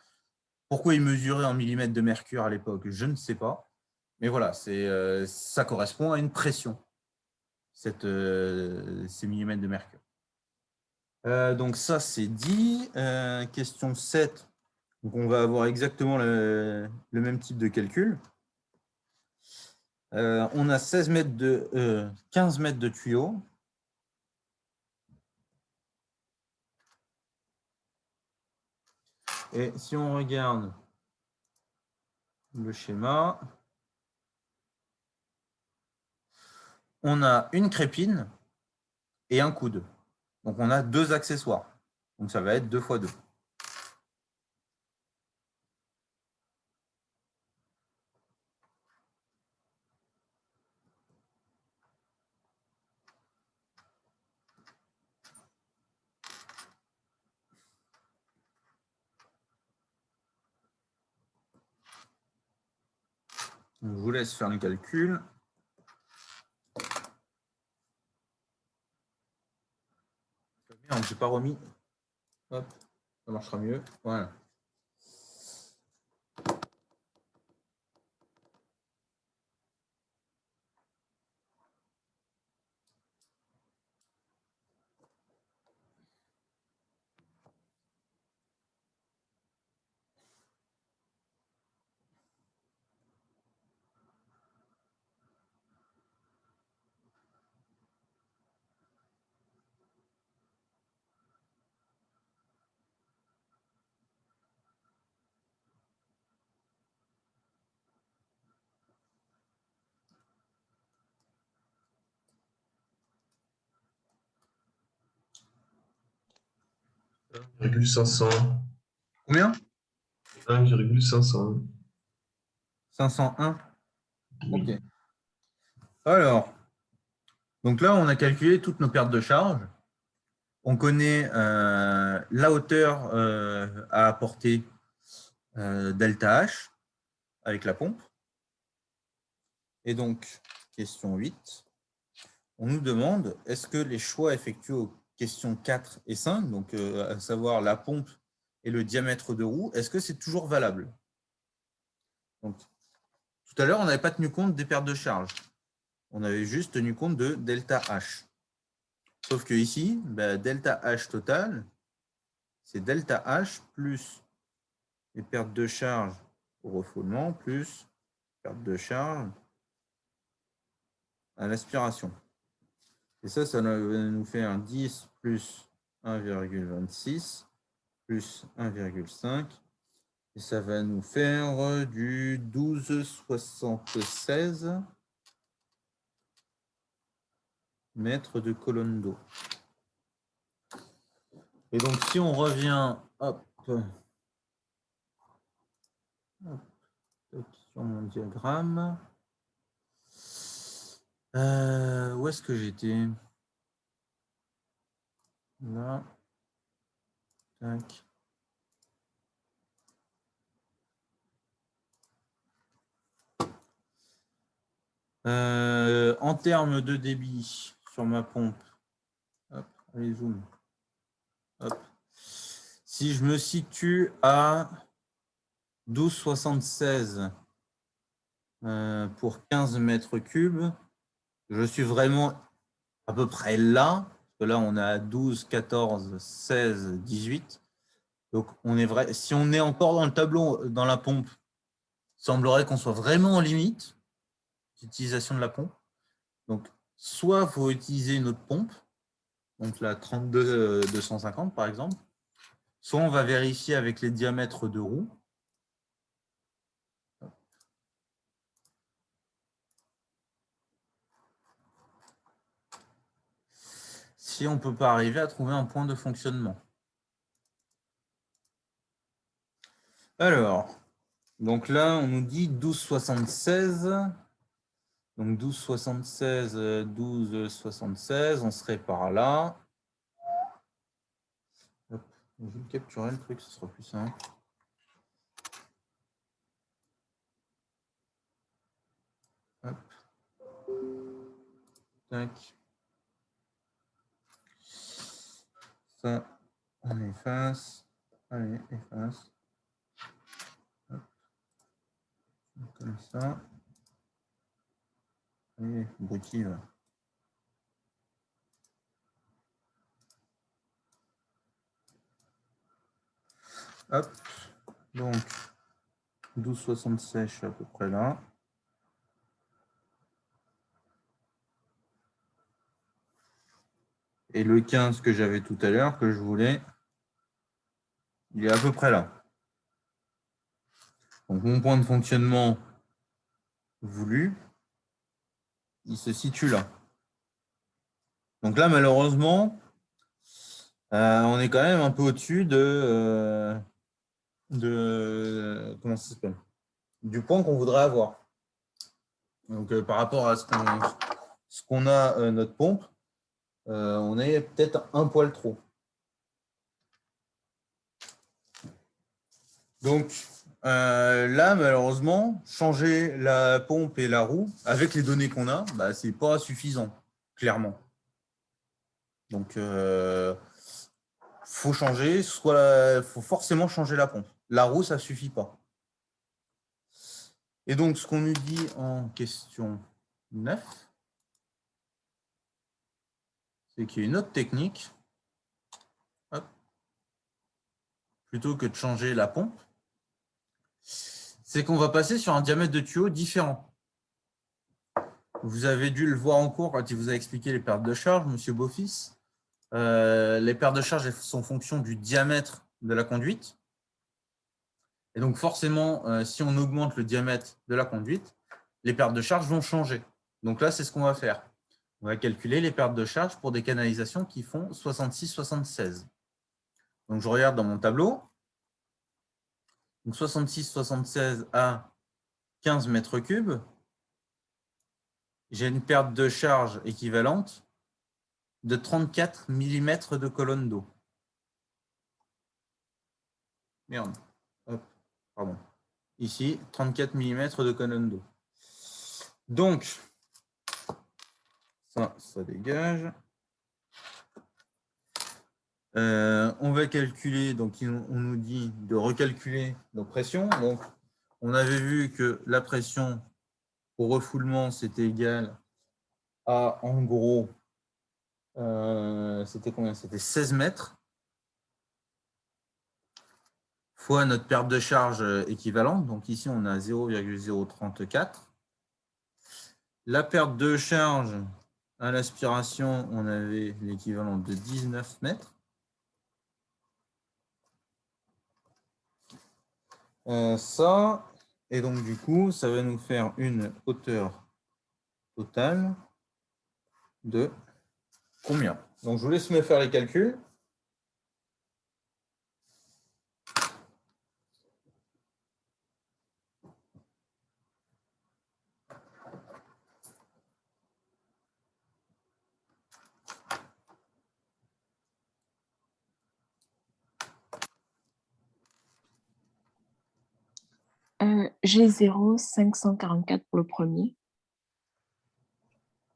Pourquoi ils mesuraient en millimètres de mercure à l'époque? Je ne sais pas. Mais voilà, ça correspond à une pression, ces millimètres de mercure. Donc ça, c'est dit. Question 7. Donc, on va avoir exactement le même type de calcul. On a 15 mètres de tuyau. Et si on regarde le schéma, on a une crépine et un coude. Donc, on a 2 accessoires. Donc, ça va être 2 fois 2. Je vous laisse faire le calcul. Bien, je n'ai pas remis. Hop, ça marchera mieux. Voilà. – 1,500. Combien? 1,501. 501. Oui. OK. Alors, donc là, on a calculé toutes nos pertes de charge. On connaît la hauteur à apporter delta H avec la pompe. Et donc, question 8, on nous demande, est-ce que les choix effectués aux questions 4 et 5, donc à savoir la pompe et le diamètre de roue, est-ce que c'est toujours valable? Donc, tout à l'heure, on n'avait pas tenu compte des pertes de charge. On avait juste tenu compte de delta H. Sauf que ici, delta H total, c'est delta H plus les pertes de charge au refoulement plus perte de charge à l'aspiration. Et ça va nous faire un 10 plus 1,26 plus 1,5. Et ça va nous faire du 12,76 mètres de colonne d'eau. Et donc, si on revient, hop, sur mon diagramme, où est-ce que j'étais? Là. Tac. En termes de débit sur ma pompe, hop, allez, zoom. Hop. Si je me situe à 12,76 pour 15 mètres cubes, je suis vraiment à peu près là. Parce que là, on est à 12, 14, 16, 18. Donc, on est vrai. Si on est encore dans le tableau, dans la pompe, il semblerait qu'on soit vraiment en limite d'utilisation de la pompe. Donc, soit il faut utiliser une autre pompe, donc la 32-250 par exemple, soit on va vérifier avec les diamètres de roue. Si on ne peut pas arriver à trouver un point de fonctionnement. Alors, donc là, on nous dit 12,76. Donc 12,76, 12,76, on serait par là. Hop, je vais capturer le truc, ce sera plus simple. Hop. Tac. Ça, on efface. Allez, efface. Hop. Comme ça. Allez, abruti, va. Hop. Donc, 12,76, je suis à peu près là. Et le 15 que j'avais tout à l'heure, que je voulais, il est à peu près là. Donc, mon point de fonctionnement voulu, il se situe là. Donc là, malheureusement, on est quand même un peu au-dessus comment ça s'appelle, du point qu'on voudrait avoir. Donc, par rapport à ce qu'on a notre pompe, on est peut-être un poil trop. Donc, là, malheureusement, changer la pompe et la roue, avec les données qu'on a, ce n'est pas suffisant, clairement. Donc, faut changer, faut forcément changer la pompe. La roue, ça ne suffit pas. Et donc, ce qu'on nous dit en question 9, c'est qu'il y a une autre technique. Hop, plutôt que de changer la pompe, c'est qu'on va passer sur un diamètre de tuyau différent. Vous avez dû le voir en cours quand il vous a expliqué les pertes de charge, M. Beaufils. Les pertes de charge sont en fonction du diamètre de la conduite. Et donc, forcément, si on augmente le diamètre de la conduite, les pertes de charge vont changer. Donc là, c'est ce qu'on va faire. On va calculer les pertes de charge pour des canalisations qui font 66-76. Donc, je regarde dans mon tableau. Donc 66,76 à 15 mètres cubes. J'ai une perte de charge équivalente de 34 mm de colonne d'eau. Merde. Hop. Pardon. Ici, 34 mm de colonne d'eau. Donc, ça dégage. On va calculer, donc on nous dit de recalculer nos pressions. Donc, on avait vu que la pression au refoulement, c'était égal à, en gros, c'était combien? C'était 16 mètres fois notre perte de charge équivalente. Donc ici, on a 0,034. La perte de charge à l'aspiration, on avait l'équivalent de 19 mètres. Ça, et donc du coup, ça va nous faire une hauteur totale de combien? Donc je vous laisse me faire les calculs. J'ai 0,544 pour le premier.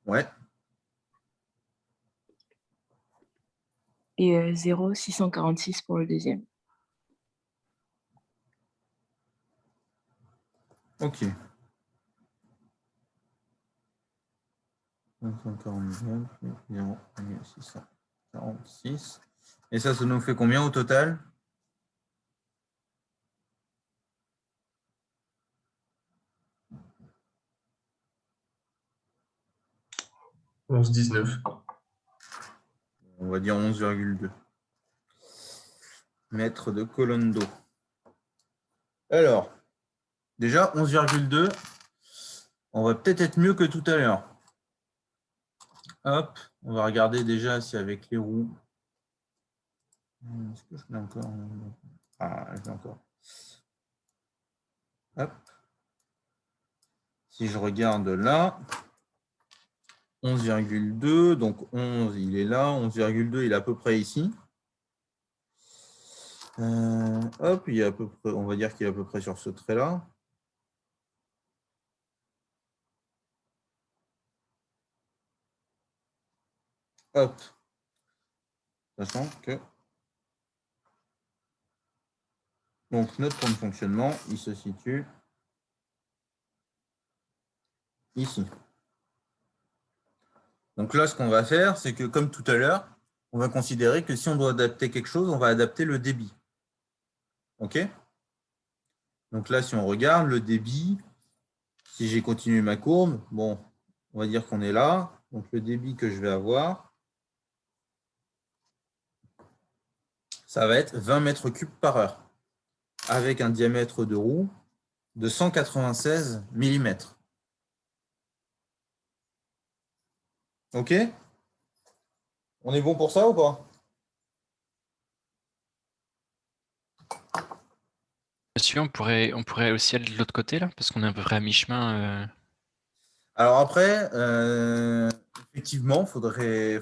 Ouais. Et 0,646 pour le deuxième. Ok. 549, 0,646. Et ça nous fait combien au total? – 11,19. On va dire 11,2 mètres de colonne d'eau. Alors, déjà 11,2, on va peut-être être mieux que tout à l'heure. Hop, on va regarder déjà si avec les roues. Est-ce que je l'ai encore? Ah, je l'ai encore. Hop. Si je regarde là, 11,2, donc 11, il est là, 11,2, il est à peu près ici. Hop, il est à peu près, on va dire qu'il est à peu près sur ce trait-là. Hop. Sachant que donc notre point de fonctionnement, il se situe ici. Donc là, ce qu'on va faire, c'est que comme tout à l'heure, on va considérer que si on doit adapter quelque chose, on va adapter le débit. OK? Donc là, si on regarde le débit, si j'ai continué ma courbe, bon, on va dire qu'on est là. Donc le débit que je vais avoir, ça va être 20 mètres cubes par heure, avec un diamètre de roue de 196 mm. OK? On est bon pour ça ou pas? Monsieur, on pourrait aussi aller de l'autre côté là, parce qu'on est à peu près à mi-chemin. Alors après, effectivement, il faudrait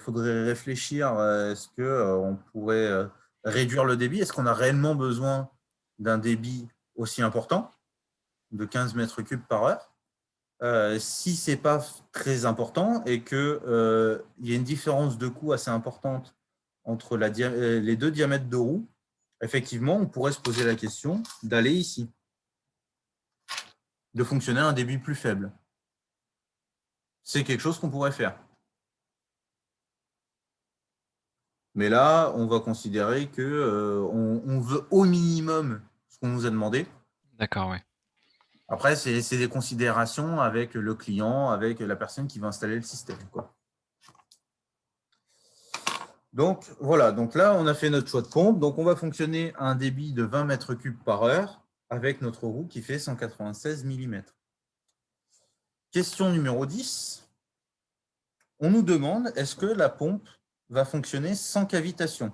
réfléchir. Est-ce qu'on pourrait réduire le débit? Est-ce qu'on a réellement besoin d'un débit aussi important, de 15 mètres cubes par heure? Si ce n'est pas très important et qu'il y a une différence de coût assez importante entre les deux diamètres de roue, effectivement, on pourrait se poser la question d'aller ici, de fonctionner à un débit plus faible. C'est quelque chose qu'on pourrait faire. Mais là, on va considérer qu'on veut au minimum ce qu'on nous a demandé. D'accord, oui. Après, c'est des considérations avec le client, avec la personne qui va installer le système, quoi. Donc, voilà. Donc là, on a fait notre choix de pompe. Donc, on va fonctionner à un débit de 20 mètres cubes par heure avec notre roue qui fait 196 mm. Question numéro 10. On nous demande, est-ce que la pompe va fonctionner sans cavitation?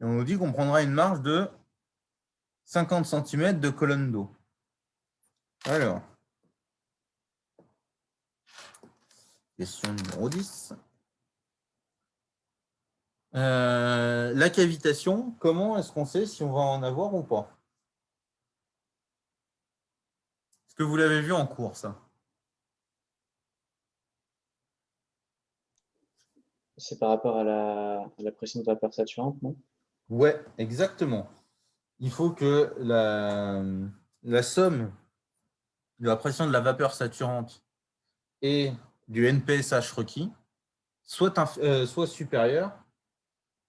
Et on nous dit qu'on prendra une marge de 50 cm de colonne d'eau. Alors, question numéro 10. La cavitation, comment est-ce qu'on sait si on va en avoir ou pas? Est-ce que vous l'avez vu en cours, ça? C'est par rapport à la pression de vapeur saturante, non? Ouais, exactement. Il faut que la somme de la pression de la vapeur saturante et du NPSH requis soit supérieure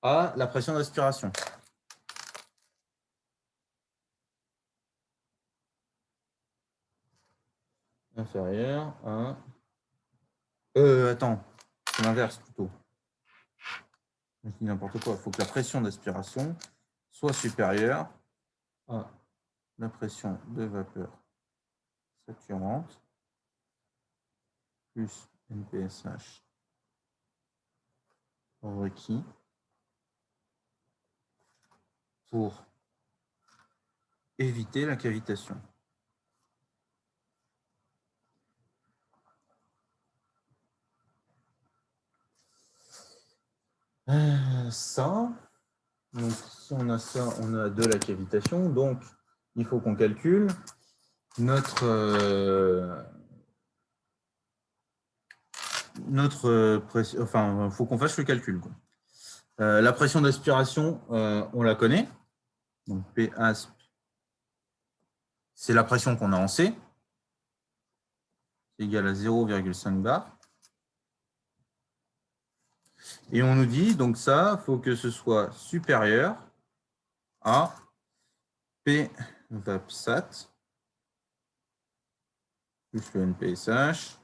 à la pression d'aspiration. Inférieure à... attends, c'est l'inverse plutôt. Je dis n'importe quoi. Il faut que la pression d'aspiration soit supérieure à la pression de vapeur saturante plus NPSH requis pour éviter la cavitation. Ça, donc si on a ça, on a de la cavitation, donc il faut qu'on calcule notre pression, enfin, il faut qu'on fasse le calcul, quoi. La pression d'aspiration, on la connaît, donc P-asp, c'est la pression qu'on a en C, c'est égal à 0,5 bar. Et on nous dit, donc ça, il faut que ce soit supérieur à P vapsat plus le NPSH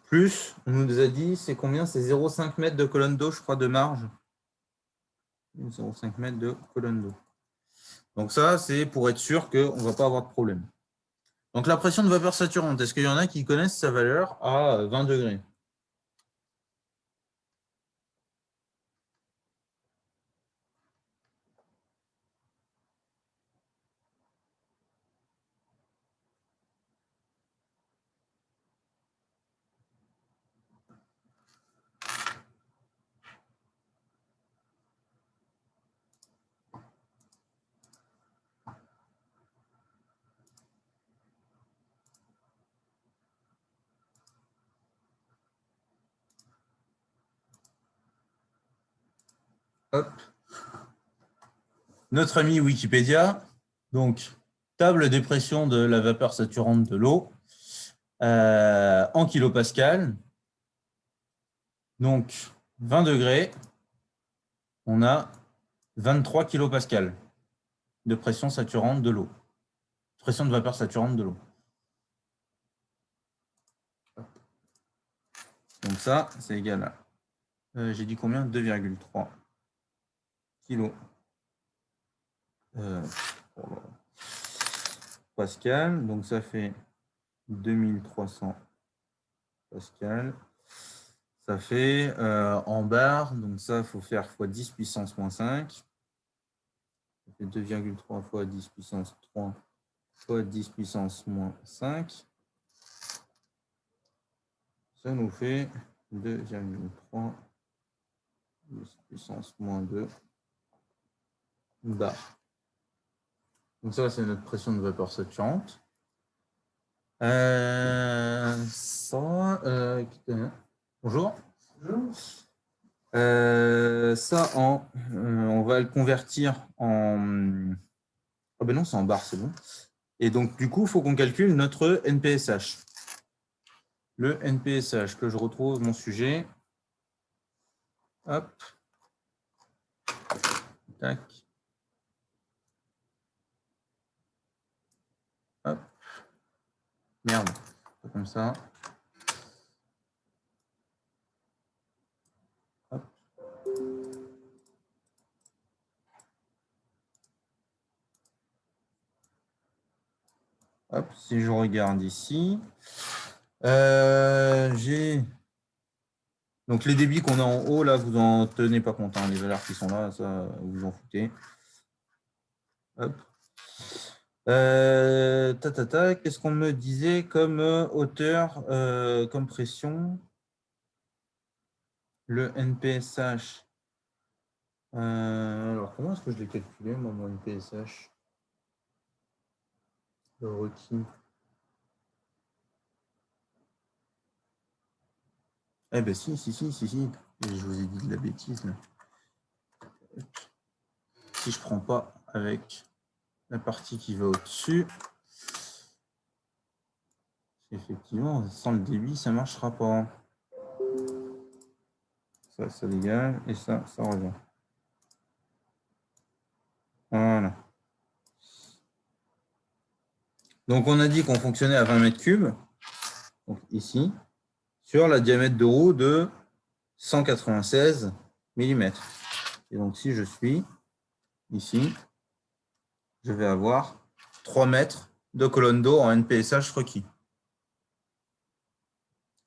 plus, on nous a dit, c'est combien? C'est 0,5 mètres de colonne d'eau, je crois, de marge. 0,5 mètres de colonne d'eau. Donc ça, c'est pour être sûr qu'on ne va pas avoir de problème. Donc la pression de vapeur saturante, est-ce qu'il y en a qui connaissent sa valeur à 20 degrés? Hop. Notre ami Wikipédia, donc table des pressions de la vapeur saturante de l'eau en kilopascal. Donc 20 degrés, on a 23 kilopascal de pression saturante de l'eau. Pression de vapeur saturante de l'eau. Donc ça, c'est égal à, j'ai dit combien? 2,3 kg pascal. Donc ça fait 2300 pascal. Ça fait en bar, donc ça, il faut faire x 10 puissance moins 5. Ça fait 2,3 fois 10 puissance 3 fois 10 puissance moins 5. Ça nous fait 2,3 10 puissance moins 2 bar. Donc ça, c'est notre pression de vapeur saturante. Bonjour. Ça, on va le convertir en... Oh ben non, c'est en bar, c'est bon. Et donc, du coup, il faut qu'on calcule notre NPSH. Le NPSH, que je retrouve mon sujet. Hop. Tac. Hop. Merde. Pas comme ça. Hop. Hop. Si je regarde ici, j'ai... Donc, les débits qu'on a en haut, là, vous n'en tenez pas compte. Hein. Les valeurs qui sont là, ça, vous en foutez. Hop. Qu'est-ce qu'on me disait comme hauteur, comme pression? Le NPSH. Alors, comment est-ce que je l'ai calculé, moi, mon NPSH? Le requis. Eh ben si. Je vous ai dit de la bêtise, là. Si je ne prends pas avec la partie qui va au-dessus, effectivement, sans le débit, ça ne marchera pas. Ça dégage et ça revient. Voilà. Donc, on a dit qu'on fonctionnait à 20 mètres cubes, donc ici, sur la diamètre de roue de 196 mm. Et donc, si je suis ici, je vais avoir 3 mètres de colonne d'eau en NPSH requis.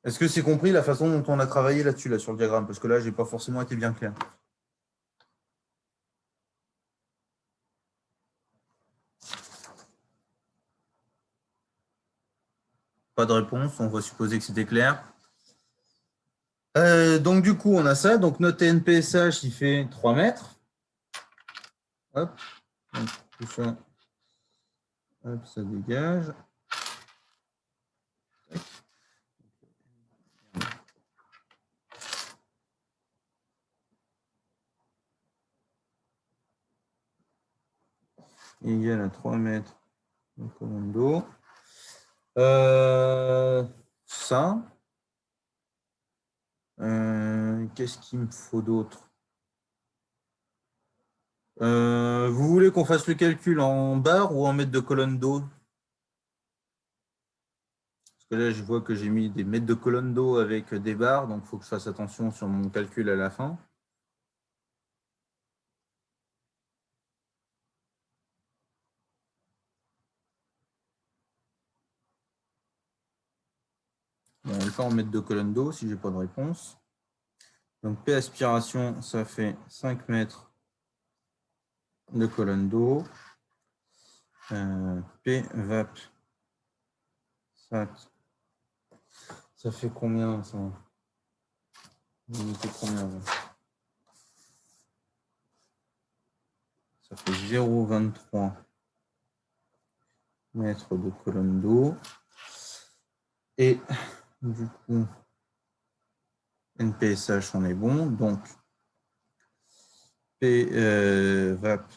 Est-ce que c'est compris la façon dont on a travaillé là-dessus, là, sur le diagramme? Parce que là, je n'ai pas forcément été bien clair. Pas de réponse, on va supposer que c'était clair. Donc, du coup, on a ça. Donc, notre NPSH, il fait 3 mètres. Hop. Donc, tout ça. Hop, ça dégage. Égal à 3 mètres de colonne d'eau. Ça. Qu'est-ce qu'il me faut d'autre? Vous voulez qu'on fasse le calcul en bar ou en mètres de colonne d'eau? Parce que là, je vois que j'ai mis des mètres de colonne d'eau avec des barres, donc il faut que je fasse attention sur mon calcul à la fin. Bon, on va le faire en mètres de colonne d'eau si je n'ai pas de réponse. Donc P aspiration, ça fait 5 mètres de colonne d'eau. P vap, ça fait combien ça? Combien, ça fait 0,23 mètres de colonne d'eau. Et du coup, NPSH, on est bon. Donc, P VAP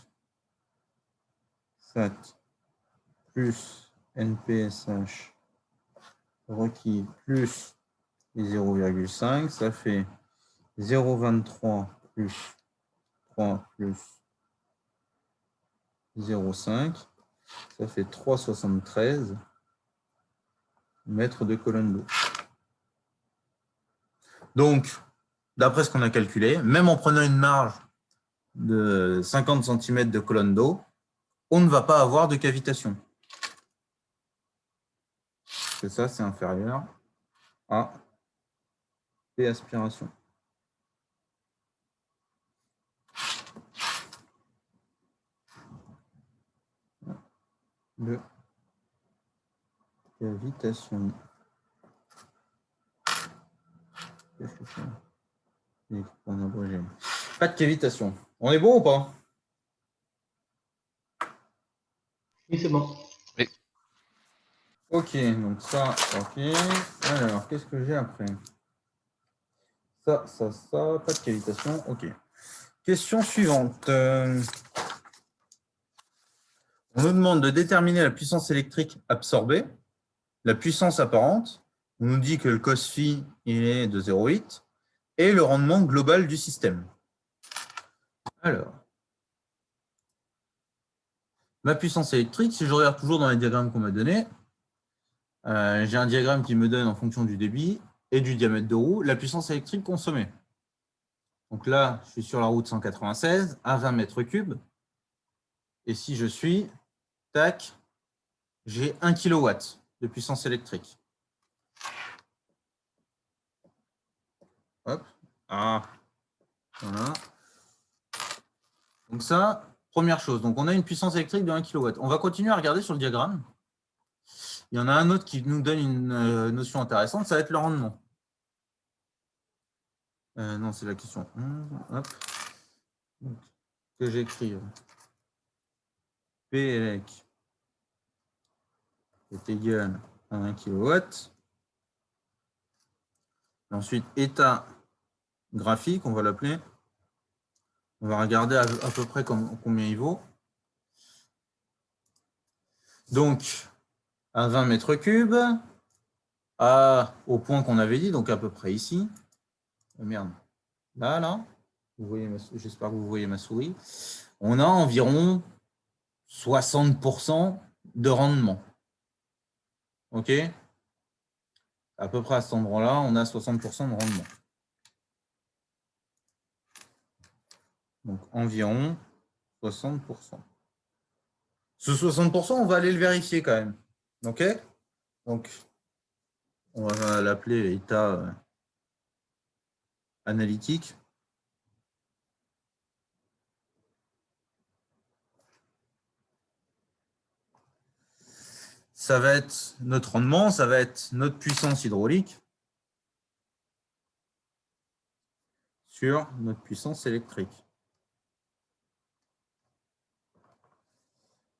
SAT plus NPSH requis plus les 0,5, ça fait 0,23 plus 3 plus 0,5, ça fait 3,73 mètres de colonne d'eau. Donc, d'après ce qu'on a calculé, même en prenant une marge de 50 cm de colonne d'eau, on ne va pas avoir de cavitation. Parce que ça, c'est inférieur à P aspiration. De cavitation. Qu'est-ce que c'est? Pas de cavitation. On est bon ou pas? Oui, c'est bon. Oui. Ok, donc ça, ok. Alors, qu'est-ce que j'ai après? Ça, pas de cavitation. Ok. Question suivante. On nous demande de déterminer la puissance électrique absorbée, la puissance apparente. On nous dit que le cos phi il est de 0,8 et le rendement global du système. Alors, ma puissance électrique, si je regarde toujours dans les diagrammes qu'on m'a donnés, j'ai un diagramme qui me donne en fonction du débit et du diamètre de roue la puissance électrique consommée. Donc là, je suis sur la route 196 à 20 mètres cubes. Et si je suis, tac, j'ai 1 kW de puissance électrique. Hop, Ah, voilà. Donc ça, première chose. Donc on a une puissance électrique de 1 kW. On va continuer à regarder sur le diagramme. Il y en a un autre qui nous donne une notion intéressante, ça va être le rendement. Non, c'est la question 11. Hop. Donc, que j'écrive. P est égal à 1 kW. Ensuite, état graphique, on va l'appeler. On va regarder à peu près combien il vaut. Donc, à 20 mètres cubes, au point qu'on avait dit, donc à peu près ici. Oh, merde. Là. J'espère que vous voyez ma souris. On a environ 60% de rendement. OK? À peu près à cet endroit-là, on a 60% de rendement. Donc, environ 60%. Ce 60%, on va aller le vérifier quand même. OK? Donc, on va l'appeler état analytique. Ça va être notre rendement, ça va être notre puissance hydraulique sur notre puissance électrique.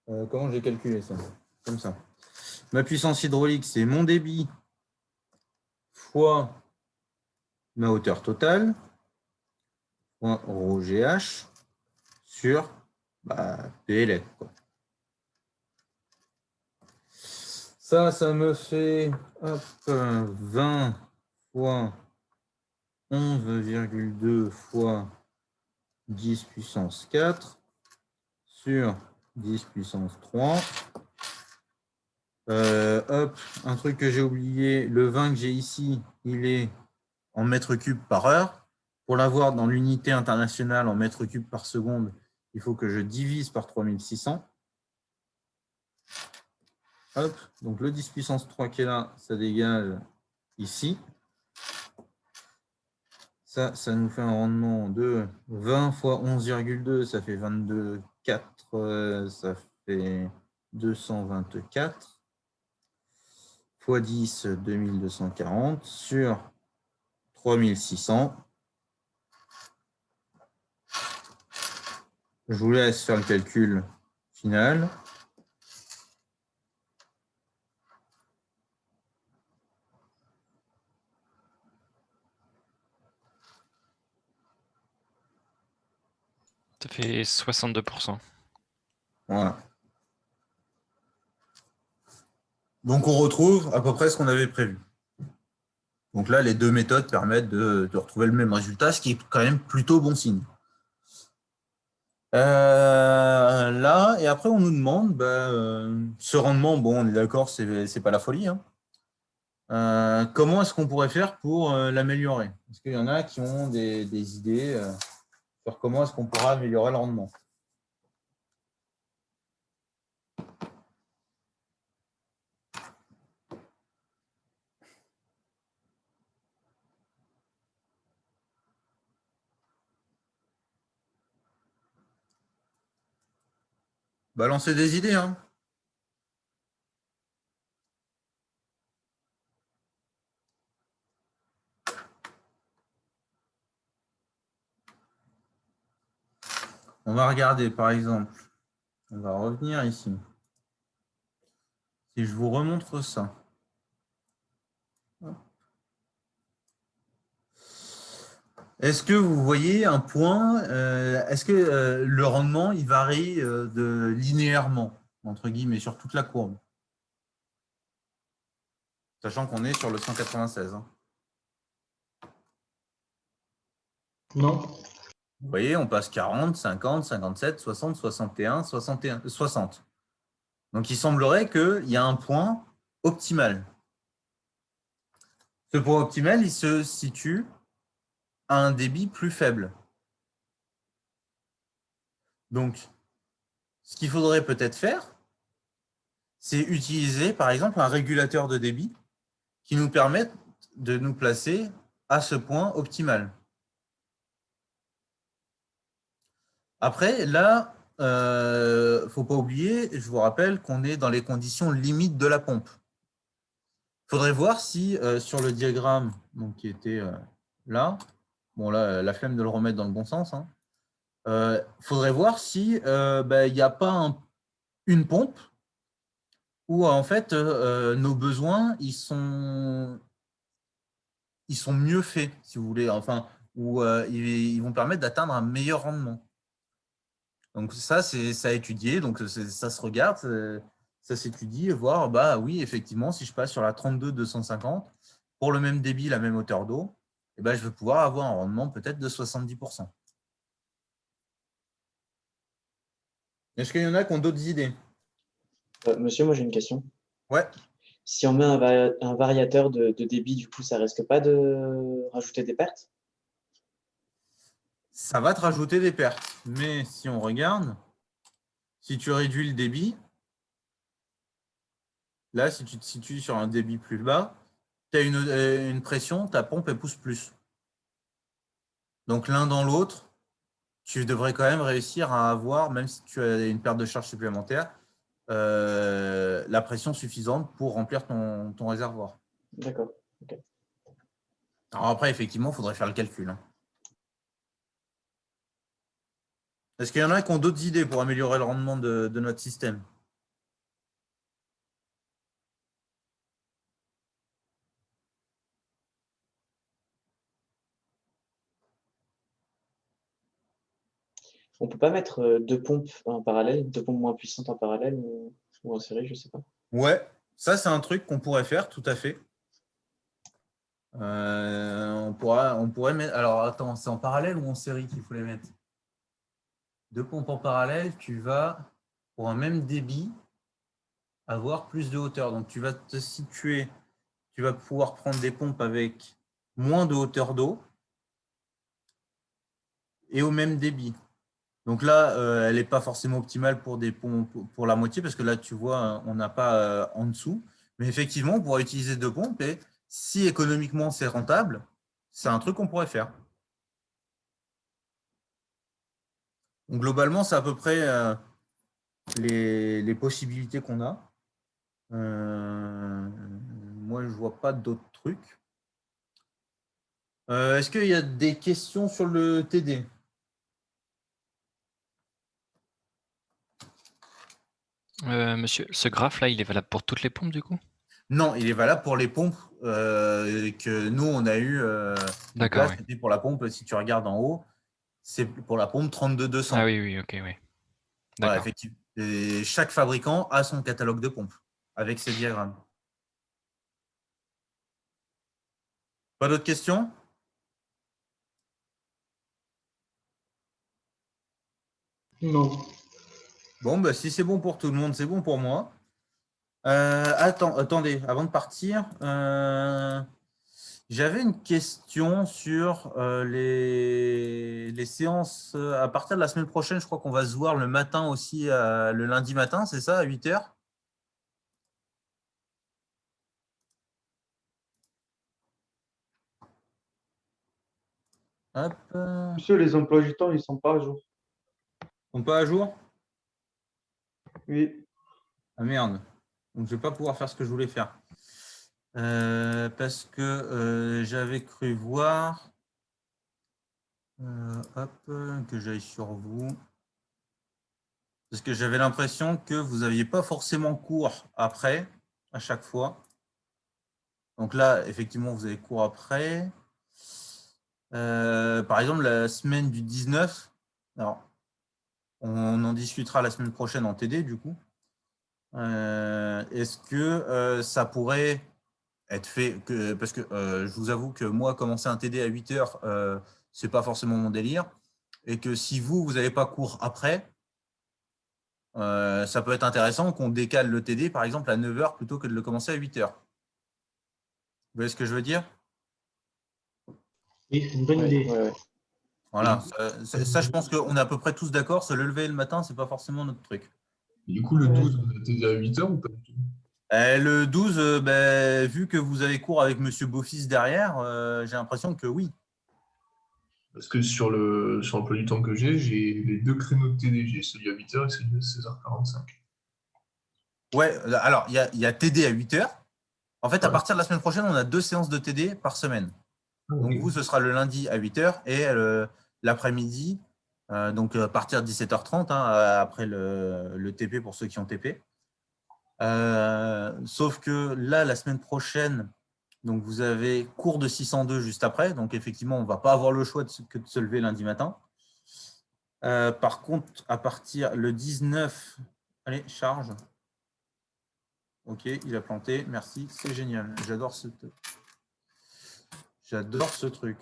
Comment j'ai calculé ça? Comme ça. Ma puissance hydraulique, c'est mon débit fois ma hauteur totale, fois ρGH sur PLF. Ça me fait 20 fois 11,2 fois 10 puissance 4 sur 10 puissance 3. Un truc que j'ai oublié, le 20 que j'ai ici, il est en mètres cubes par heure. Pour l'avoir dans l'unité internationale en mètres cubes par seconde, il faut que je divise par 3600. Hop, donc le 10 puissance 3 qui est là, ça dégage ici. Ça nous fait un rendement de 20 fois 11,2, ça fait 22,4, ça fait 224. Fois 10, 2240 sur 3600. Je vous laisse faire le calcul final. Ça fait 62%. Voilà. Donc, on retrouve à peu près ce qu'on avait prévu. Donc là, les deux méthodes permettent de retrouver le même résultat, ce qui est quand même plutôt bon signe. Là, et après, on nous demande, ce rendement, bon, on est d'accord, c'est pas la folie. Hein. Comment est-ce qu'on pourrait faire pour l'améliorer? Est-ce qu'il y en a qui ont des idées sur comment est-ce qu'on pourra améliorer le rendement? Balancez des idées. Hein. On va regarder, par exemple, on va revenir ici. Si je vous remontre ça. Est-ce que vous voyez un point, est-ce que le rendement, il varie linéairement, entre guillemets, sur toute la courbe? Sachant qu'on est sur le 196. Hein. Non. Vous voyez, on passe 40, 50, 57, 60, 61, 60. Donc, il semblerait qu'il y a un point optimal. Ce point optimal, il se situe à un débit plus faible. Donc, ce qu'il faudrait peut-être faire, c'est utiliser, par exemple, un régulateur de débit qui nous permette de nous placer à ce point optimal. Après, là, faut pas oublier, je vous rappelle qu'on est dans les conditions limites de la pompe. Il faudrait voir si sur le diagramme donc, qui était là, bon là, la flemme de le remettre dans le bon sens, hein, faudrait voir si il n'y a pas une pompe où en fait nos besoins ils sont mieux faits, si vous voulez, enfin, où ils vont permettre d'atteindre un meilleur rendement. Donc ça, c'est à étudier, donc ça se regarde, ça s'étudie, voir, bah oui, effectivement, si je passe sur la 32-250, pour le même débit, la même hauteur d'eau, eh ben, je vais pouvoir avoir un rendement peut-être de 70%. Est-ce qu'il y en a qui ont d'autres idées? Monsieur, moi j'ai une question. Ouais. Si on met un variateur de débit, du coup, ça risque pas de rajouter des pertes? Ça va te rajouter des pertes. Mais si on regarde, si tu réduis le débit, là, si tu te situes sur un débit plus bas, tu as une pression, ta pompe, elle pousse plus. Donc, l'un dans l'autre, tu devrais quand même réussir à avoir, même si tu as une perte de charge supplémentaire, la pression suffisante pour remplir ton réservoir. D'accord. Okay. Alors après, effectivement, il faudrait faire le calcul. Hein. Est-ce qu'il y en a qui ont d'autres idées pour améliorer le rendement de notre système? On peut pas mettre deux pompes en parallèle, deux pompes moins puissantes en parallèle ou en série, je sais pas. Ouais, ça c'est un truc qu'on pourrait faire, tout à fait. On pourrait mettre. Alors attends, c'est en parallèle ou en série qu'il faut les mettre? Deux pompes en parallèle, tu vas, pour un même débit, avoir plus de hauteur. Donc tu vas te situer, tu vas pouvoir prendre des pompes avec moins de hauteur d'eau et au même débit. Donc là, elle n'est pas forcément optimale pour des pompes pour la moitié, parce que là, tu vois, on n'a pas en dessous. Mais effectivement, on pourrait utiliser deux pompes et si économiquement c'est rentable, c'est un truc qu'on pourrait faire. Donc, globalement, c'est à peu près les possibilités qu'on a. Moi, je ne vois pas d'autres trucs. Est-ce qu'il y a des questions sur le TD? Monsieur, ce graphe-là, il est valable pour toutes les pompes du coup? Non, il est valable pour les pompes que nous, on a eu. D'accord, là, oui. c'était pour la pompe, si tu regardes en haut, c'est pour la pompe 32-200. Ah oui, oui, ok, oui. Voilà, D'accord. effectivement. Et chaque fabricant a son catalogue de pompes avec ses diagrammes. Pas d'autres questions? Non. Bon, bah, si c'est bon pour tout le monde, c'est bon pour moi. Attendez, avant de partir, j'avais une question sur les séances. À partir de la semaine prochaine, je crois qu'on va se voir le matin aussi, le lundi matin, c'est ça, à 8 h? Hop, Monsieur, les emplois du temps, ils sont pas à jour. on pas à jour? Oui. Ah merde, donc je vais pas pouvoir faire ce que je voulais faire. Parce que j'avais cru voir que j'aille sur vous. Parce que j'avais l'impression que vous n'aviez pas forcément cours après, à chaque fois. Donc là, effectivement, vous avez cours après. Par exemple, la semaine du 19, alors, on en discutera la semaine prochaine en TD, du coup. Est-ce que ça pourrait être fait parce que je vous avoue que moi, commencer un TD à 8 h, ce n'est pas forcément mon délire. Et que si vous n'avez pas cours après, ça peut être intéressant qu'on décale le TD, par exemple, à 9 h plutôt que de le commencer à 8 h. Vous voyez ce que je veux dire? Oui, c'est une bonne idée. Ouais. Voilà. Ça, je pense qu'on est à peu près tous d'accord. Se lever le matin, ce n'est pas forcément notre truc. Et du coup, le 12, vous êtes à 8 h ou pas du tout? Le 12, vu que vous avez cours avec Monsieur Beaufils derrière, j'ai l'impression que oui. Parce que sur l'emploi du temps que j'ai les deux créneaux de TD, j'ai celui à 8h et celui de 16h45. Ouais, alors il y a TD à 8 heures. En fait, à Ouais. partir de la semaine prochaine, on a 2 séances de TD par semaine. Donc, Ok. vous, ce sera le lundi à 8 heures et l'après-midi, donc à partir de 17h30, après le TP pour ceux qui ont TP. Sauf que là, la semaine prochaine, donc vous avez cours de 602 juste après. Donc, effectivement, on ne va pas avoir le choix que de se lever lundi matin. Par contre, à partir le 19, allez, charge. Ok, il a planté. Merci, c'est génial. J'adore ce truc.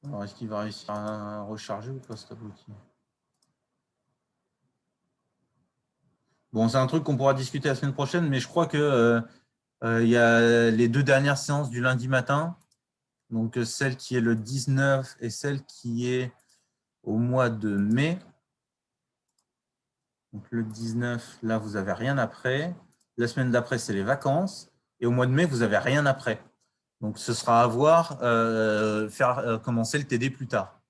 Alors, est-ce qu'il va réussir à recharger ou pas cet abruti? Bon, c'est un truc qu'on pourra discuter la semaine prochaine, mais je crois que il y a les 2 dernières séances du lundi matin, donc celle qui est le 19 et celle qui est au mois de mai. Donc le 19, là, vous n'avez rien après. La semaine d'après, c'est les vacances. Et au mois de mai, vous n'avez rien après. Donc, ce sera à voir, faire commencer le TD plus tard.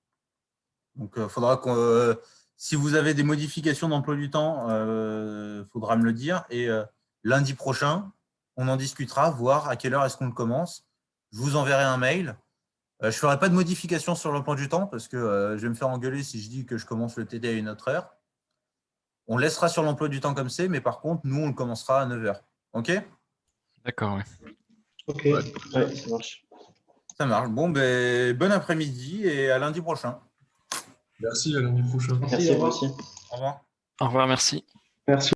Donc, il faudra que si vous avez des modifications d'emploi du temps, il faudra me le dire. Et lundi prochain, on en discutera, voir à quelle heure est-ce qu'on le commence. Je vous enverrai un mail. Je ne ferai pas de modification sur l'emploi du temps parce que je vais me faire engueuler si je dis que je commence le TD à une autre heure. On laissera sur l'emploi du temps comme c'est, mais par contre, nous, on le commencera à 9h. OK? D'accord, ouais. Ok. Ouais, ça marche. Ça marche. Bon, ben, bon après-midi et à lundi prochain. Merci, à lundi prochain. Merci à vous au revoir. aussi. Au revoir. Au revoir, merci. Merci.